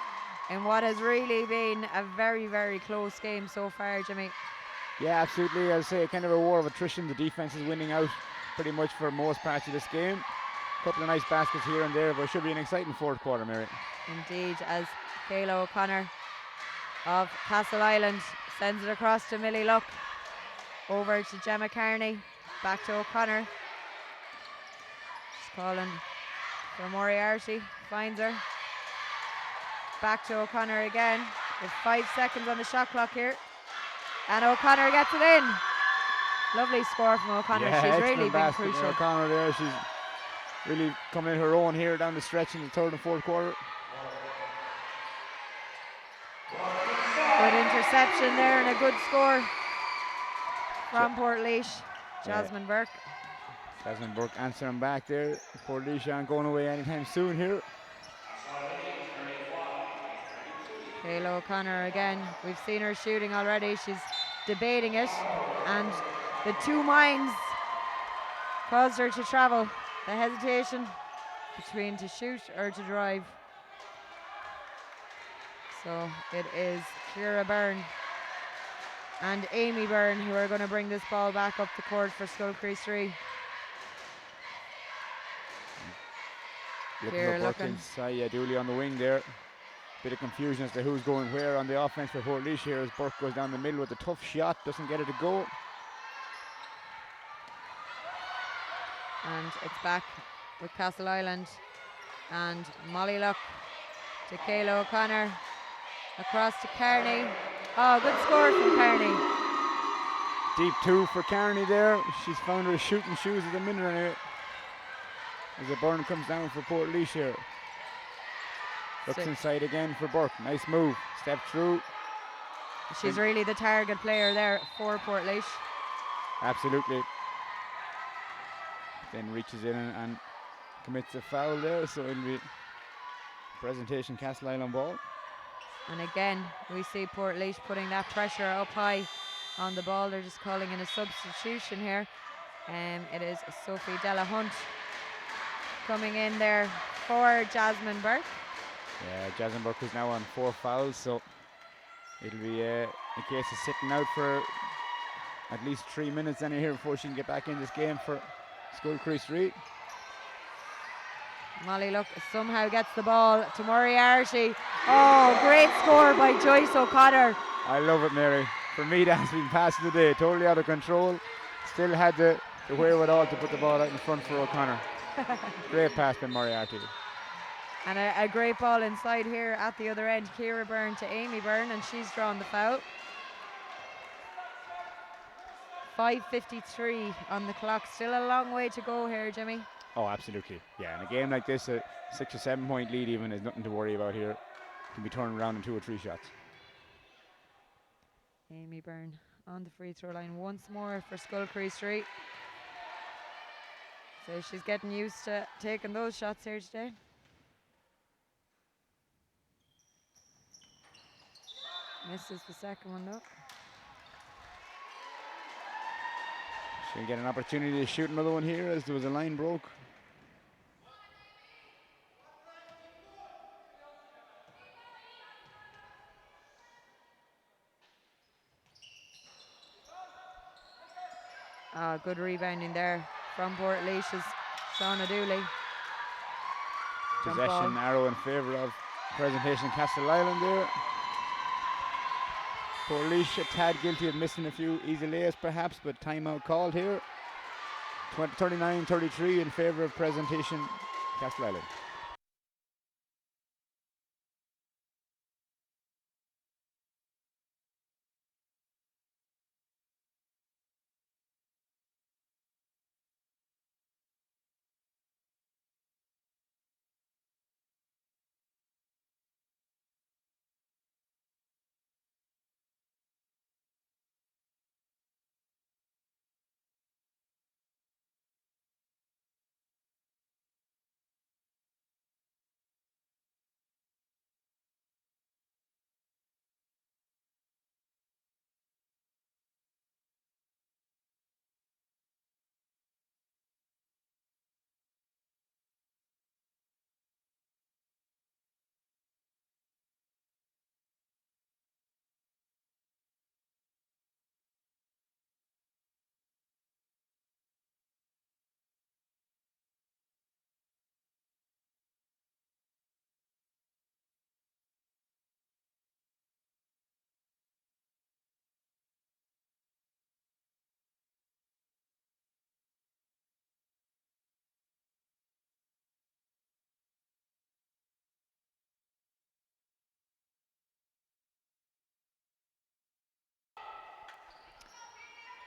in what has really been a very, very close game so far, Jimmy. Yeah, absolutely. I'll say kind of a war of attrition. The defense is winning out pretty much for most parts of this game. A couple of nice baskets here and there, but it should be an exciting fourth quarter, Mary. Indeed, as Kayla O'Connor of Castle Island sends it across to Millie Luck. Over to Gemma Carney, back to O'Connor. She's calling for Moriarty, finds her. Back to O'Connor again, with 5 seconds on the shot clock here. And O'Connor gets it in. Lovely score from O'Connor, Yeah, she's really been basket from crucial. O'Connor there, she's really coming in her own here down the stretch in the third and fourth quarter. Good interception there and a good score from Portlaoise, Jasmine Burke. Jasmine Burke answering back there. Portlaoise aren't going away anytime soon here. Kayla O'Connor again. We've seen her shooting already. She's debating it, and the two minds caused her to travel. The hesitation between to shoot or to drive. So it is Ciara Byrne and Amy Byrne who are going to bring this ball back up the court for Skullcrease 3. Looking Saya Dooley on the wing there. Bit of confusion as to who's going where on the offense for Portlaoise here as Burke goes down the middle with a tough shot, doesn't get it to go. And it's back with Castle Island and Molly Luck to Kayla O'Connor, across to Kearney. Oh, good score from Kearney. Deep 2 for Kearney there. She's found her shooting shoes at the minute anyway. As the burn comes down for Portlaoise here. Looks inside again for Burke. Nice move. Step through. She's really the target player there for Portlaoise. Absolutely. Then reaches in and commits a foul there, so it'll be presentation Castle Island ball. And again, we see Portlaoise putting that pressure up high on the ball. They're just calling in a substitution here. It is Sophie Della Hunt coming in there for Jasmine Burke. Yeah, Jasmine Burke is now on 4 fouls, so it'll be a case of sitting out for at least 3 minutes in here before she can get back in this game for Skullcrease 3. Molly Luck somehow gets the ball to Moriarty. Oh, great score by Joyce O'Connor. I love it, Mary. For me, that's been pass of the day. Totally out of control. Still had the wherewithal to put the ball out in front for O'Connor. Great pass by Moriarty. And a great ball inside here at the other end. Ciara Byrne to Amy Byrne, and she's drawn the foul. 5:53 on the clock. Still a long way to go here, Jimmy. Oh, absolutely. Yeah, in a game like this, a 6 or 7 point lead even is nothing to worry about here. Can be turned around in 2 or 3 shots. Amy Byrne on the free throw line once more for Scullery Street. So she's getting used to taking those shots here today. Misses the second one though. She'll get an opportunity to shoot another one here as there was a line broke. Good rebounding there from Portlaois's Shauna Dooley. Possession arrow in favour of Presentation Castle-Island there. Portlaoise a tad guilty of missing a few easy layups perhaps, but timeout called here. 39-33 in favour of Presentation Castle-Island.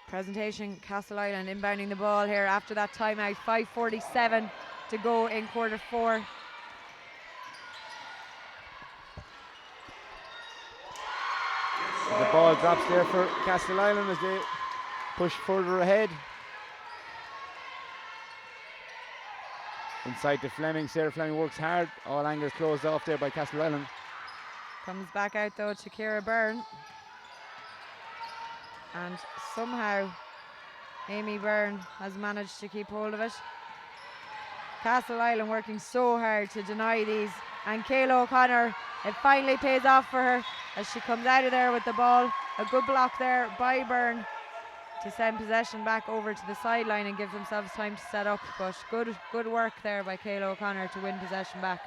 Presentation Castle-Island inbounding the ball here after that timeout. 5:47 to go in quarter 4. The ball drops there for Castle-Island as they push further ahead. Inside to Fleming. Sarah Fleming works hard. All angles closed off there by Castle-Island. Comes back out though to Ciara Byrne. And somehow Amy Byrne has managed to keep hold of it. Castle-Island working so hard to deny these. And Kayla O'Connor, it finally pays off for her as she comes out of there with the ball. A good block there by Byrne to send possession back over to the sideline and give themselves time to set up. But good work there by Kayla O'Connor to win possession back.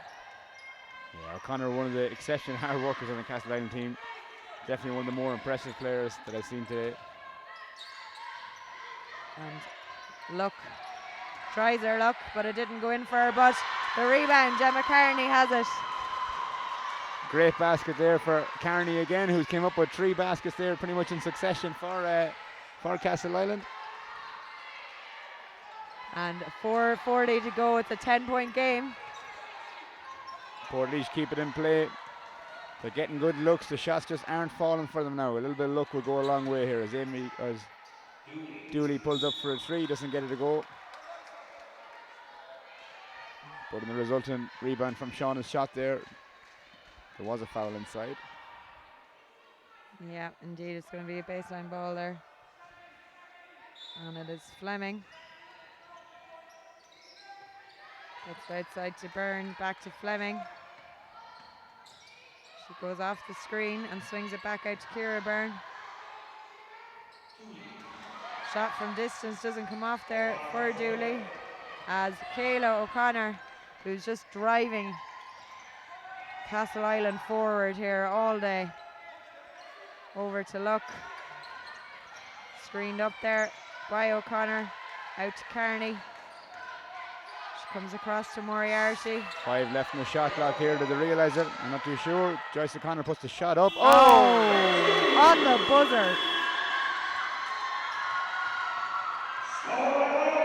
Yeah, O'Connor, one of the exceptional hard workers on the Castle-Island team. Definitely one of the more impressive players that I've seen today. And luck, tries her luck, but it didn't go in for her. But the rebound, Gemma Carney has it. Great basket there for Carney again, who came up with 3 baskets there pretty much in succession for Castle-Island. And 4:40 to go. It's a 10-point game. Portlaoise keep it in play. They're getting good looks. The shots just aren't falling for them now. A little bit of luck will go a long way here as Dooley pulls up for a 3, doesn't get it to go. But in the resultant rebound from Shauna's shot there was a foul inside. Yeah, indeed, it's going to be a baseline ball there. And it is Fleming. Gets outside to Byrne, back to Fleming. She goes off the screen and swings it back out to Ciara Byrne. Shot from distance doesn't come off there for Dooley, as Kayla O'Connor, who's just driving Castle-Island forward here all day. Over to Luck. Screened up there by O'Connor. Out to Carney. She comes across to Moriarty. 5 left in the shot clock here. Do they realise it? I'm not too sure. Joyce O'Connor puts the shot up. Oh! On the buzzer.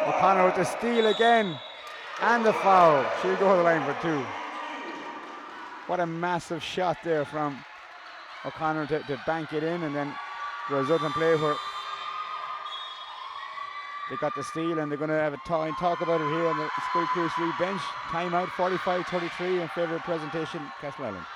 O'Connor with the steal again. And the foul. She'll go to the line for 2. What a massive shot there from O'Connor to bank it in, and then result in play where they got the steal, and they're going to have a talk about it here on the School Crew 3 bench. Timeout 45-33 in favour of Presentation Castle Island.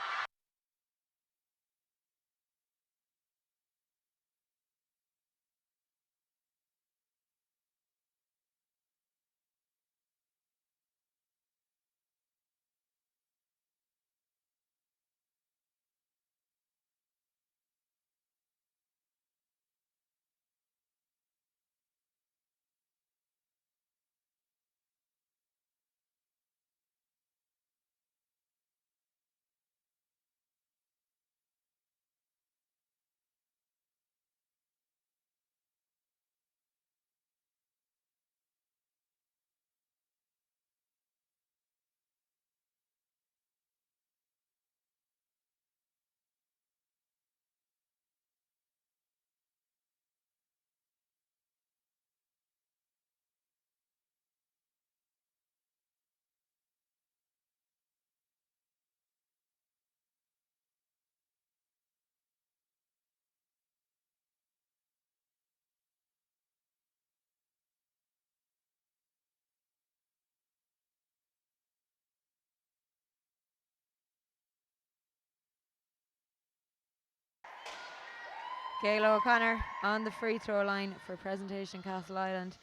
Gayle O'Connor on the free throw line for Presentation Castle Island.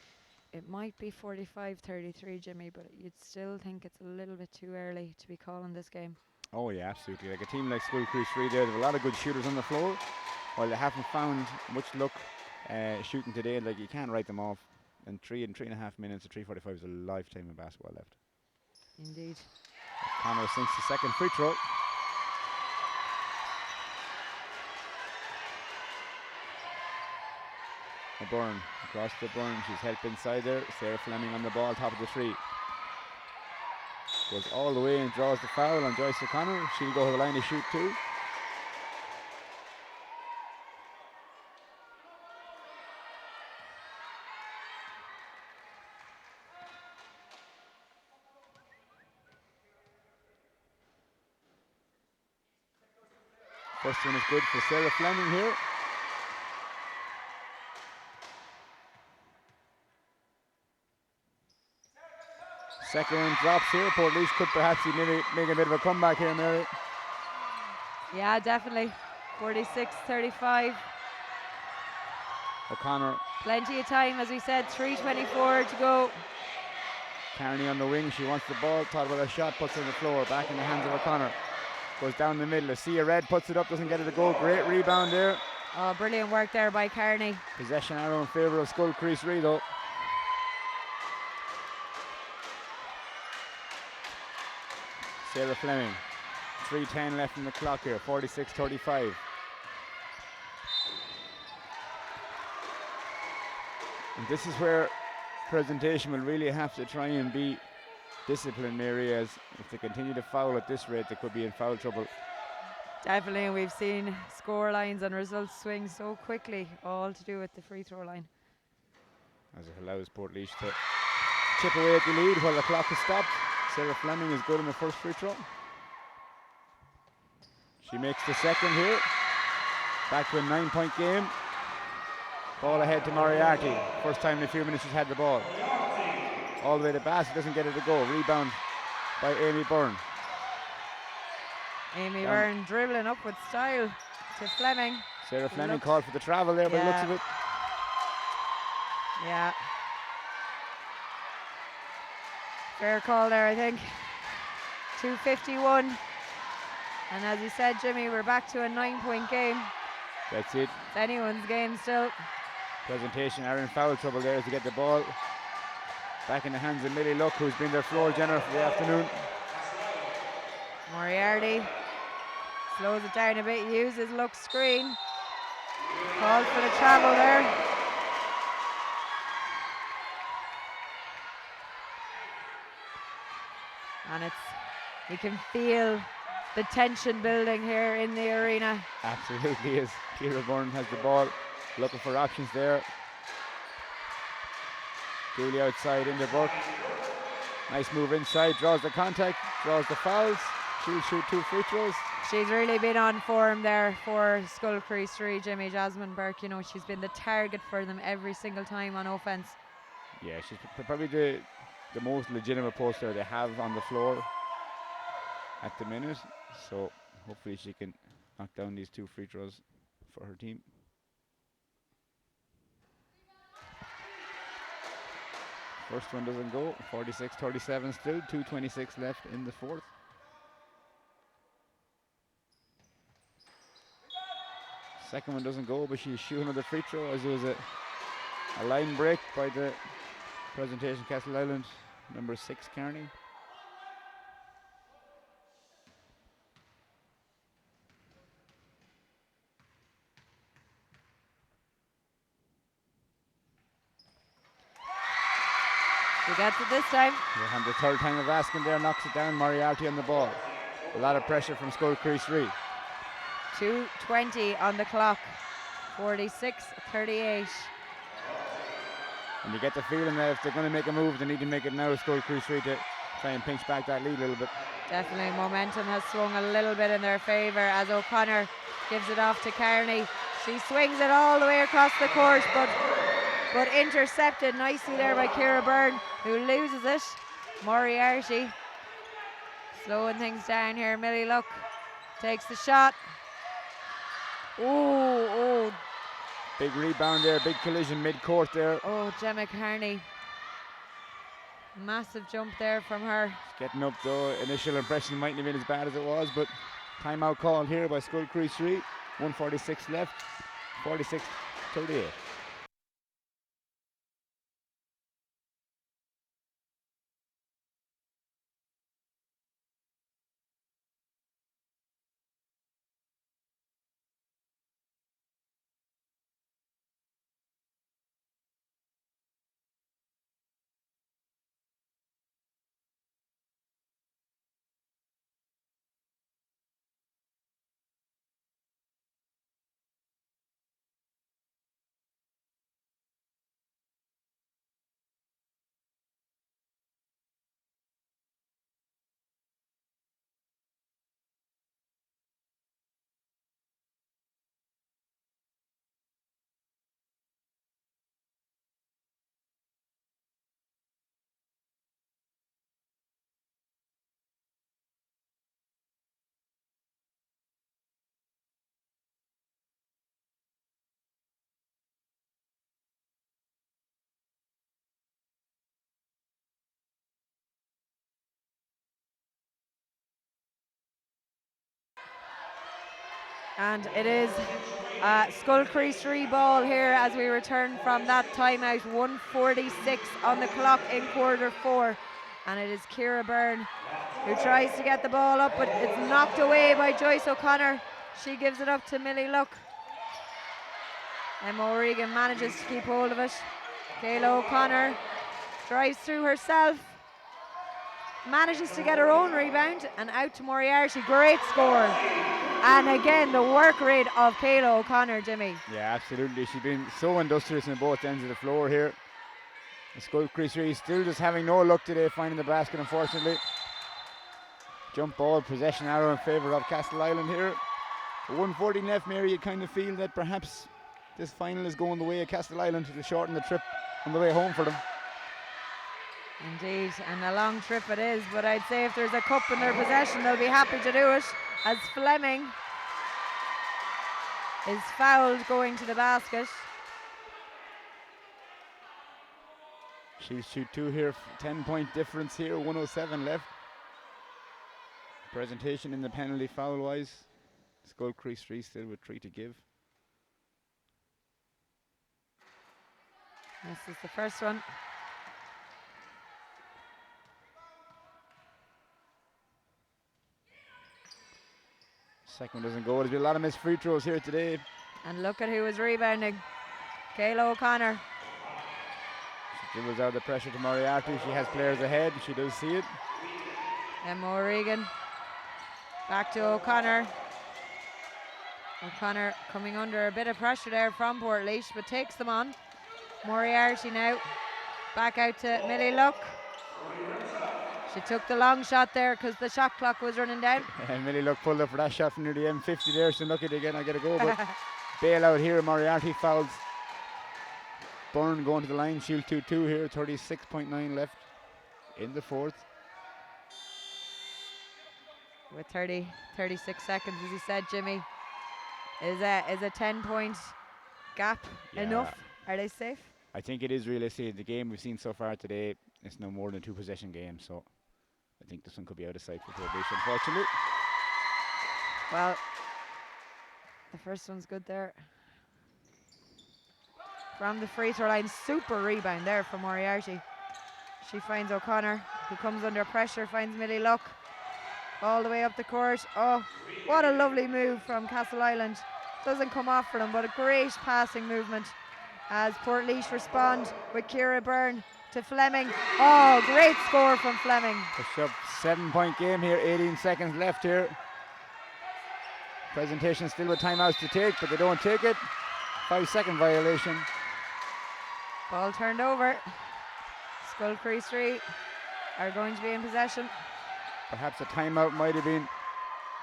It might be 45-33, Jimmy, but you'd still think it's a little bit too early to be calling this game. Oh yeah, absolutely. Like a team like School Crew 3 there, they have a lot of good shooters on the floor. While they haven't found much luck shooting today, like you can't write them off. And 3.5 minutes of 3:45 is a lifetime of basketball left. Indeed. O'Connor sinks the second free throw. O'Byrne across the burn. She's helped inside there. Sarah Fleming on the ball, top of the three. Goes all the way and draws the foul on Joyce O'Connor. She'll go to the line to shoot too. First one is good for Sarah Fleming here. Second one drops here. Portlaoise could perhaps maybe make a bit of a comeback here, Mary. Yeah, definitely. 46-35. O'Connor. Plenty of time, as we said, 3:24 to go. Carney on the wing. She wants the ball. Thought about a shot. Puts it on the floor. Back in the hands of O'Connor. Goes down the middle. Sia Red puts it up. Doesn't get it to go. Great rebound there. Oh, brilliant work there by Carney. Possession arrow in favour of Skull Crease Re though. Sarah Fleming. 3:10 left in the clock here. 46-35. And this is where Presentation will really have to try and be disciplined, Mary, as if they continue to foul at this rate, they could be in foul trouble. Definitely, and we've seen score lines and results swing so quickly, all to do with the free throw line. As it allows Portlaoise to chip away at the lead while the clock is stopped. Sarah Fleming is good on the first free throw. She makes the second here. Back to a 9-point game. Ball ahead to Moriarty. First time in a few minutes she's had the ball. All the way to Bassett, doesn't get it to go. Rebound by Amy Byrne. Amy Byrne dribbling up with style to Fleming. Sarah Fleming called for the travel there, by the looks of it. Yeah. Fair call there, I think. 2:51. And as you said, Jimmy, we're back to a 9-point game. That's it. It's anyone's game still. Presentation are in foul trouble there to get the ball back in the hands of Millie Luck, who's been their floor general for the afternoon. Moriarty slows it down a bit, uses Luck's screen. Called for the travel there. And you can feel the tension building here in the arena. Absolutely is. Ciara Byrne has the ball, looking for options there. Dooley outside into Burke. Nice move inside, draws the contact, draws the fouls. She'll shoot 2 free throws. She's really been on form there for Skull Crease 3, Jimmy. Jasmine Burke, you know, she's been the target for them every single time on offense. Yeah, she's probably the most legitimate poster they have on the floor at the minute. So hopefully she can knock down these 2 free throws for her team. First one doesn't go. 46-37 still. 2:26 left in the fourth. Second one doesn't go, but she's shooting another free throw as there was a line break by the Presentation Castle Island number 6 Kearney. She gets it this time. Yeah, and the third time of asking there, knocks it down. Moriarty on the ball. A lot of pressure from Skull Crease 3. 2:20 on the clock. 46-38. And you get the feeling that if they're going to make a move, they need to make it now. Skull Crease 3 to try and pinch back that lead a little bit. Definitely momentum has swung a little bit in their favour as O'Connor gives it off to Kearney. She swings it all the way across the court, but intercepted nicely there by Ciara Byrne, who loses it. Moriarty slowing things down here. Millie Luck takes the shot. Oh. Big rebound there, big collision mid-court there. Oh, Gemma Kearney. Massive jump there from her. She's getting up though. Initial impression mightn't have been as bad as it was, but timeout called here by Skull Crease 3. 1:46 left. 46-38. And it is Skull Crease 3 ball here as we return from that timeout. 1:46 on the clock in quarter 4. And it is Ciara Byrne who tries to get the ball up, but it's knocked away by Joyce O'Connor. She gives it up to Millie Luck. Emma O'Regan manages to keep hold of it. Kayla O'Connor drives through herself, manages to get her own rebound, and out to Moriarty. Great score. And again, the work rate of Kayla O'Connor, Jimmy. Yeah, absolutely. She's been so industrious on both ends of the floor here. The Skull Crease 3 still just having no luck today finding the basket, unfortunately. Jump ball, possession arrow in favour of Castle Island here. 1:40 left, Mary. You kind of feel that perhaps this final is going the way of Castle Island to shorten the trip on the way home for them. Indeed, and a long trip it is, but I'd say if there's a cup in their possession, they'll be happy to do it, as Fleming is fouled going to the basket. She'll shoot 2 here, 10-point difference here, 1:07 left. Presentation in the penalty foul-wise. Skull Crease 3 still with 3 to give. This is the first one. Second one doesn't go. There's been a lot of missed free throws here today. And look at who is rebounding. Kayla O'Connor. She dribbles out the pressure to Moriarty. She has players ahead. She does see it. Emma O'Regan. Back to O'Connor. O'Connor coming under a bit of pressure there from Portlaoise, but takes them on. Moriarty now. Back out to Millie Luck. She took the long shot there because the shot clock was running down. And Millie Luck pulled up for that shot from near the M50 there. She's lucky to get a go, but bail out here. Moriarty fouls. Byrne going to the line. Shield 2-2 here. 36.9 left in the fourth. With 36 seconds, as you said, Jimmy. Is a 10-point gap enough? Are they safe? I think it is realistic. The game we've seen so far today, it's no more than 2 possession game, so I think this one could be out of sight for Port Leash, unfortunately. Well, the first one's good there. From the free throw line, super rebound there from Moriarty. She finds O'Connor, who comes under pressure, finds Millie Luck. All the way up the court. Oh, what a lovely move from Castle Island. Doesn't come off for them, but a great passing movement as Port Leash respond with Ciara Byrne to Fleming. Oh, great score from Fleming. A sub 7-point game here, 18 seconds left here. Presentation still with timeouts to take, but they don't take it. 5-second violation. Ball turned over. Skull Crease 3 are going to be in possession. Perhaps a timeout might have been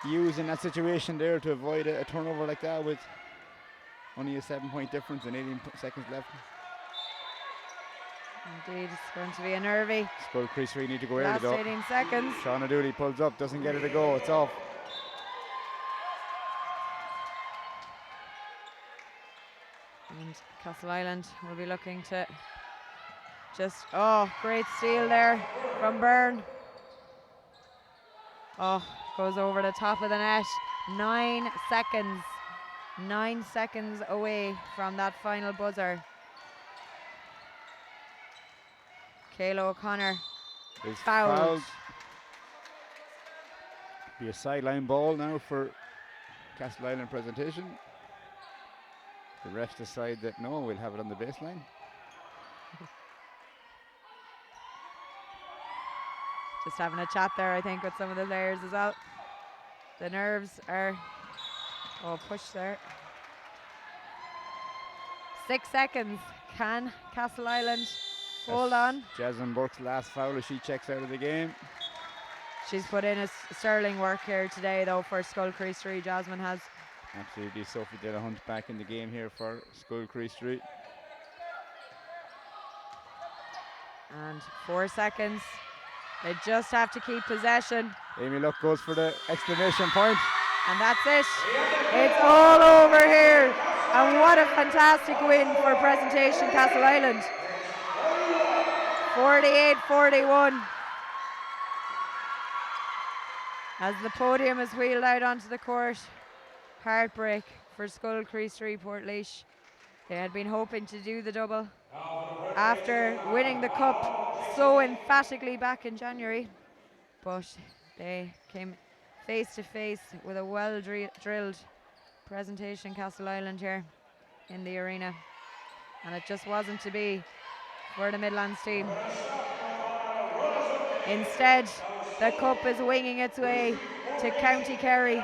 used in that situation there to avoid a turnover like that with only a 7-point difference and 18 seconds left. Indeed, it's going to be a nervy. Skull Crease 3 need to go early Last though. 18 seconds. Shauna Dooley pulls up, doesn't get it to go, it's off. And Castle Island will be looking to just, oh, great steal there from Byrne. Oh, goes over the top of the net. 9 seconds. 9 seconds away from that final buzzer. Kayla O'Connor Is fouled. Be a sideline ball now for Castle Island presentation. The refs decide that no, we'll have it on the baseline. Just having a chat there, I think, with some of the players as well. The nerves are, pushed there. 6 seconds. Can Castle Island hold on? Jasmine Burke's last foul as she checks out of the game. She's put in a sterling work here today, though, for Skull Crease 3. Jasmine has. Absolutely. Sophie Delahunt back in the game here for Skull Crease 3. And 4 seconds. They just have to keep possession. Amy Luck goes for the exclamation point. And that's it. It's all over here. And what a fantastic win for Presentation Castle Island. 48-41. As the podium is wheeled out onto the court. Heartbreak for Skull Crease 3 Port Leash. They had been hoping to do the double after winning the cup so emphatically back in January, but they came face to face with a well-drilled Presentation Castle Island here in the arena, and it just wasn't to be for the Midlands team. Instead, the cup is winging its way to County Kerry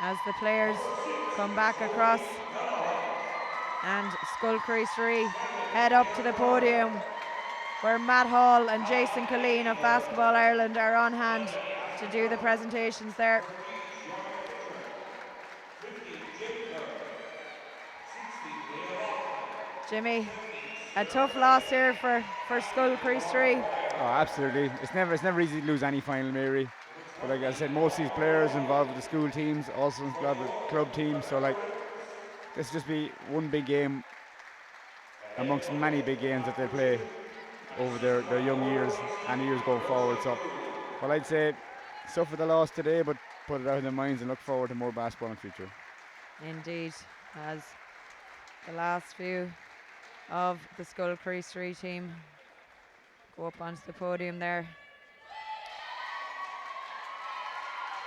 as the players come back across, and Skull Crease 3 head up to the podium where Matt Hall and Jason Colleen of Basketball Ireland are on hand to do the presentations there. Jimmy, a tough loss here for Skull Crease 3. Oh, absolutely. It's never easy to lose any final, Mary. But like I said, most of these players involved with the school teams, also involved with club teams. So like, this will just be one big game amongst many big games that they play over their young years and years going forward. So, well, I'd say suffer the loss today, but put it out of their minds and look forward to more basketball in the future. Indeed, as the last few of the Skull Crease 3 team go up onto the podium there.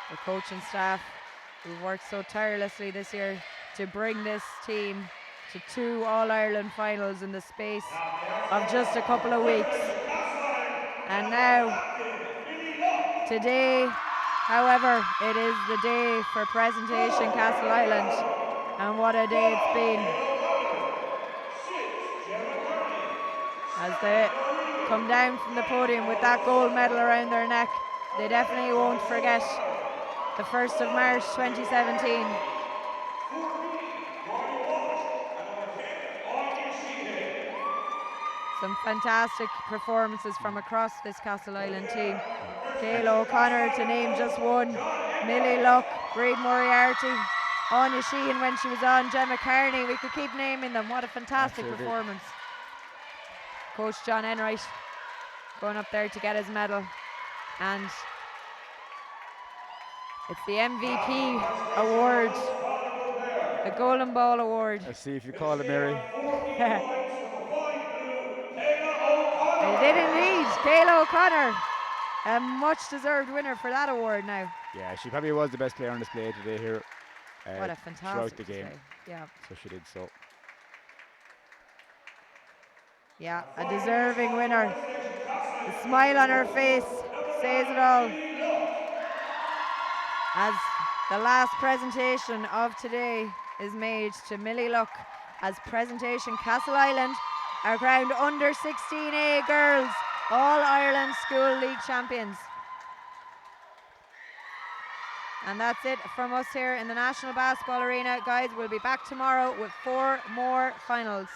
The coaching staff who worked so tirelessly this year to bring this team to 2 All-Ireland finals in the space of just a couple of weeks. And now, today, however, it is the day for Presentation Castle Island, and what a day it's been. as they come down from the podium with that gold medal around their neck. They definitely won't forget the 1st of March 2017. Some fantastic performances from across this Castleisland team. Kayla O'Connor, to name just one. Millie Luck, Reid Moriarty, Anya Sheehan when she was on, Gemma Carney. We could keep naming them. What a fantastic performance. Coach John Enright going up there to get his medal. And it's the MVP award, the Golden Ball Award. Let's see if you call it, Mary. They did indeed. Kayla O'Connor, a much deserved winner for that award now. Yeah, she probably was the best player on display today here. What a fantastic throughout the game. display. Yeah. So she did so. Yeah, a deserving winner. The smile on her face says it all. As the last presentation of today is made to Millie Luck as presentation, Castleisland are crowned under 16A girls All-Ireland School League champions. And that's it from us here in the National Basketball Arena. Guys, we'll be back tomorrow with 4 more finals.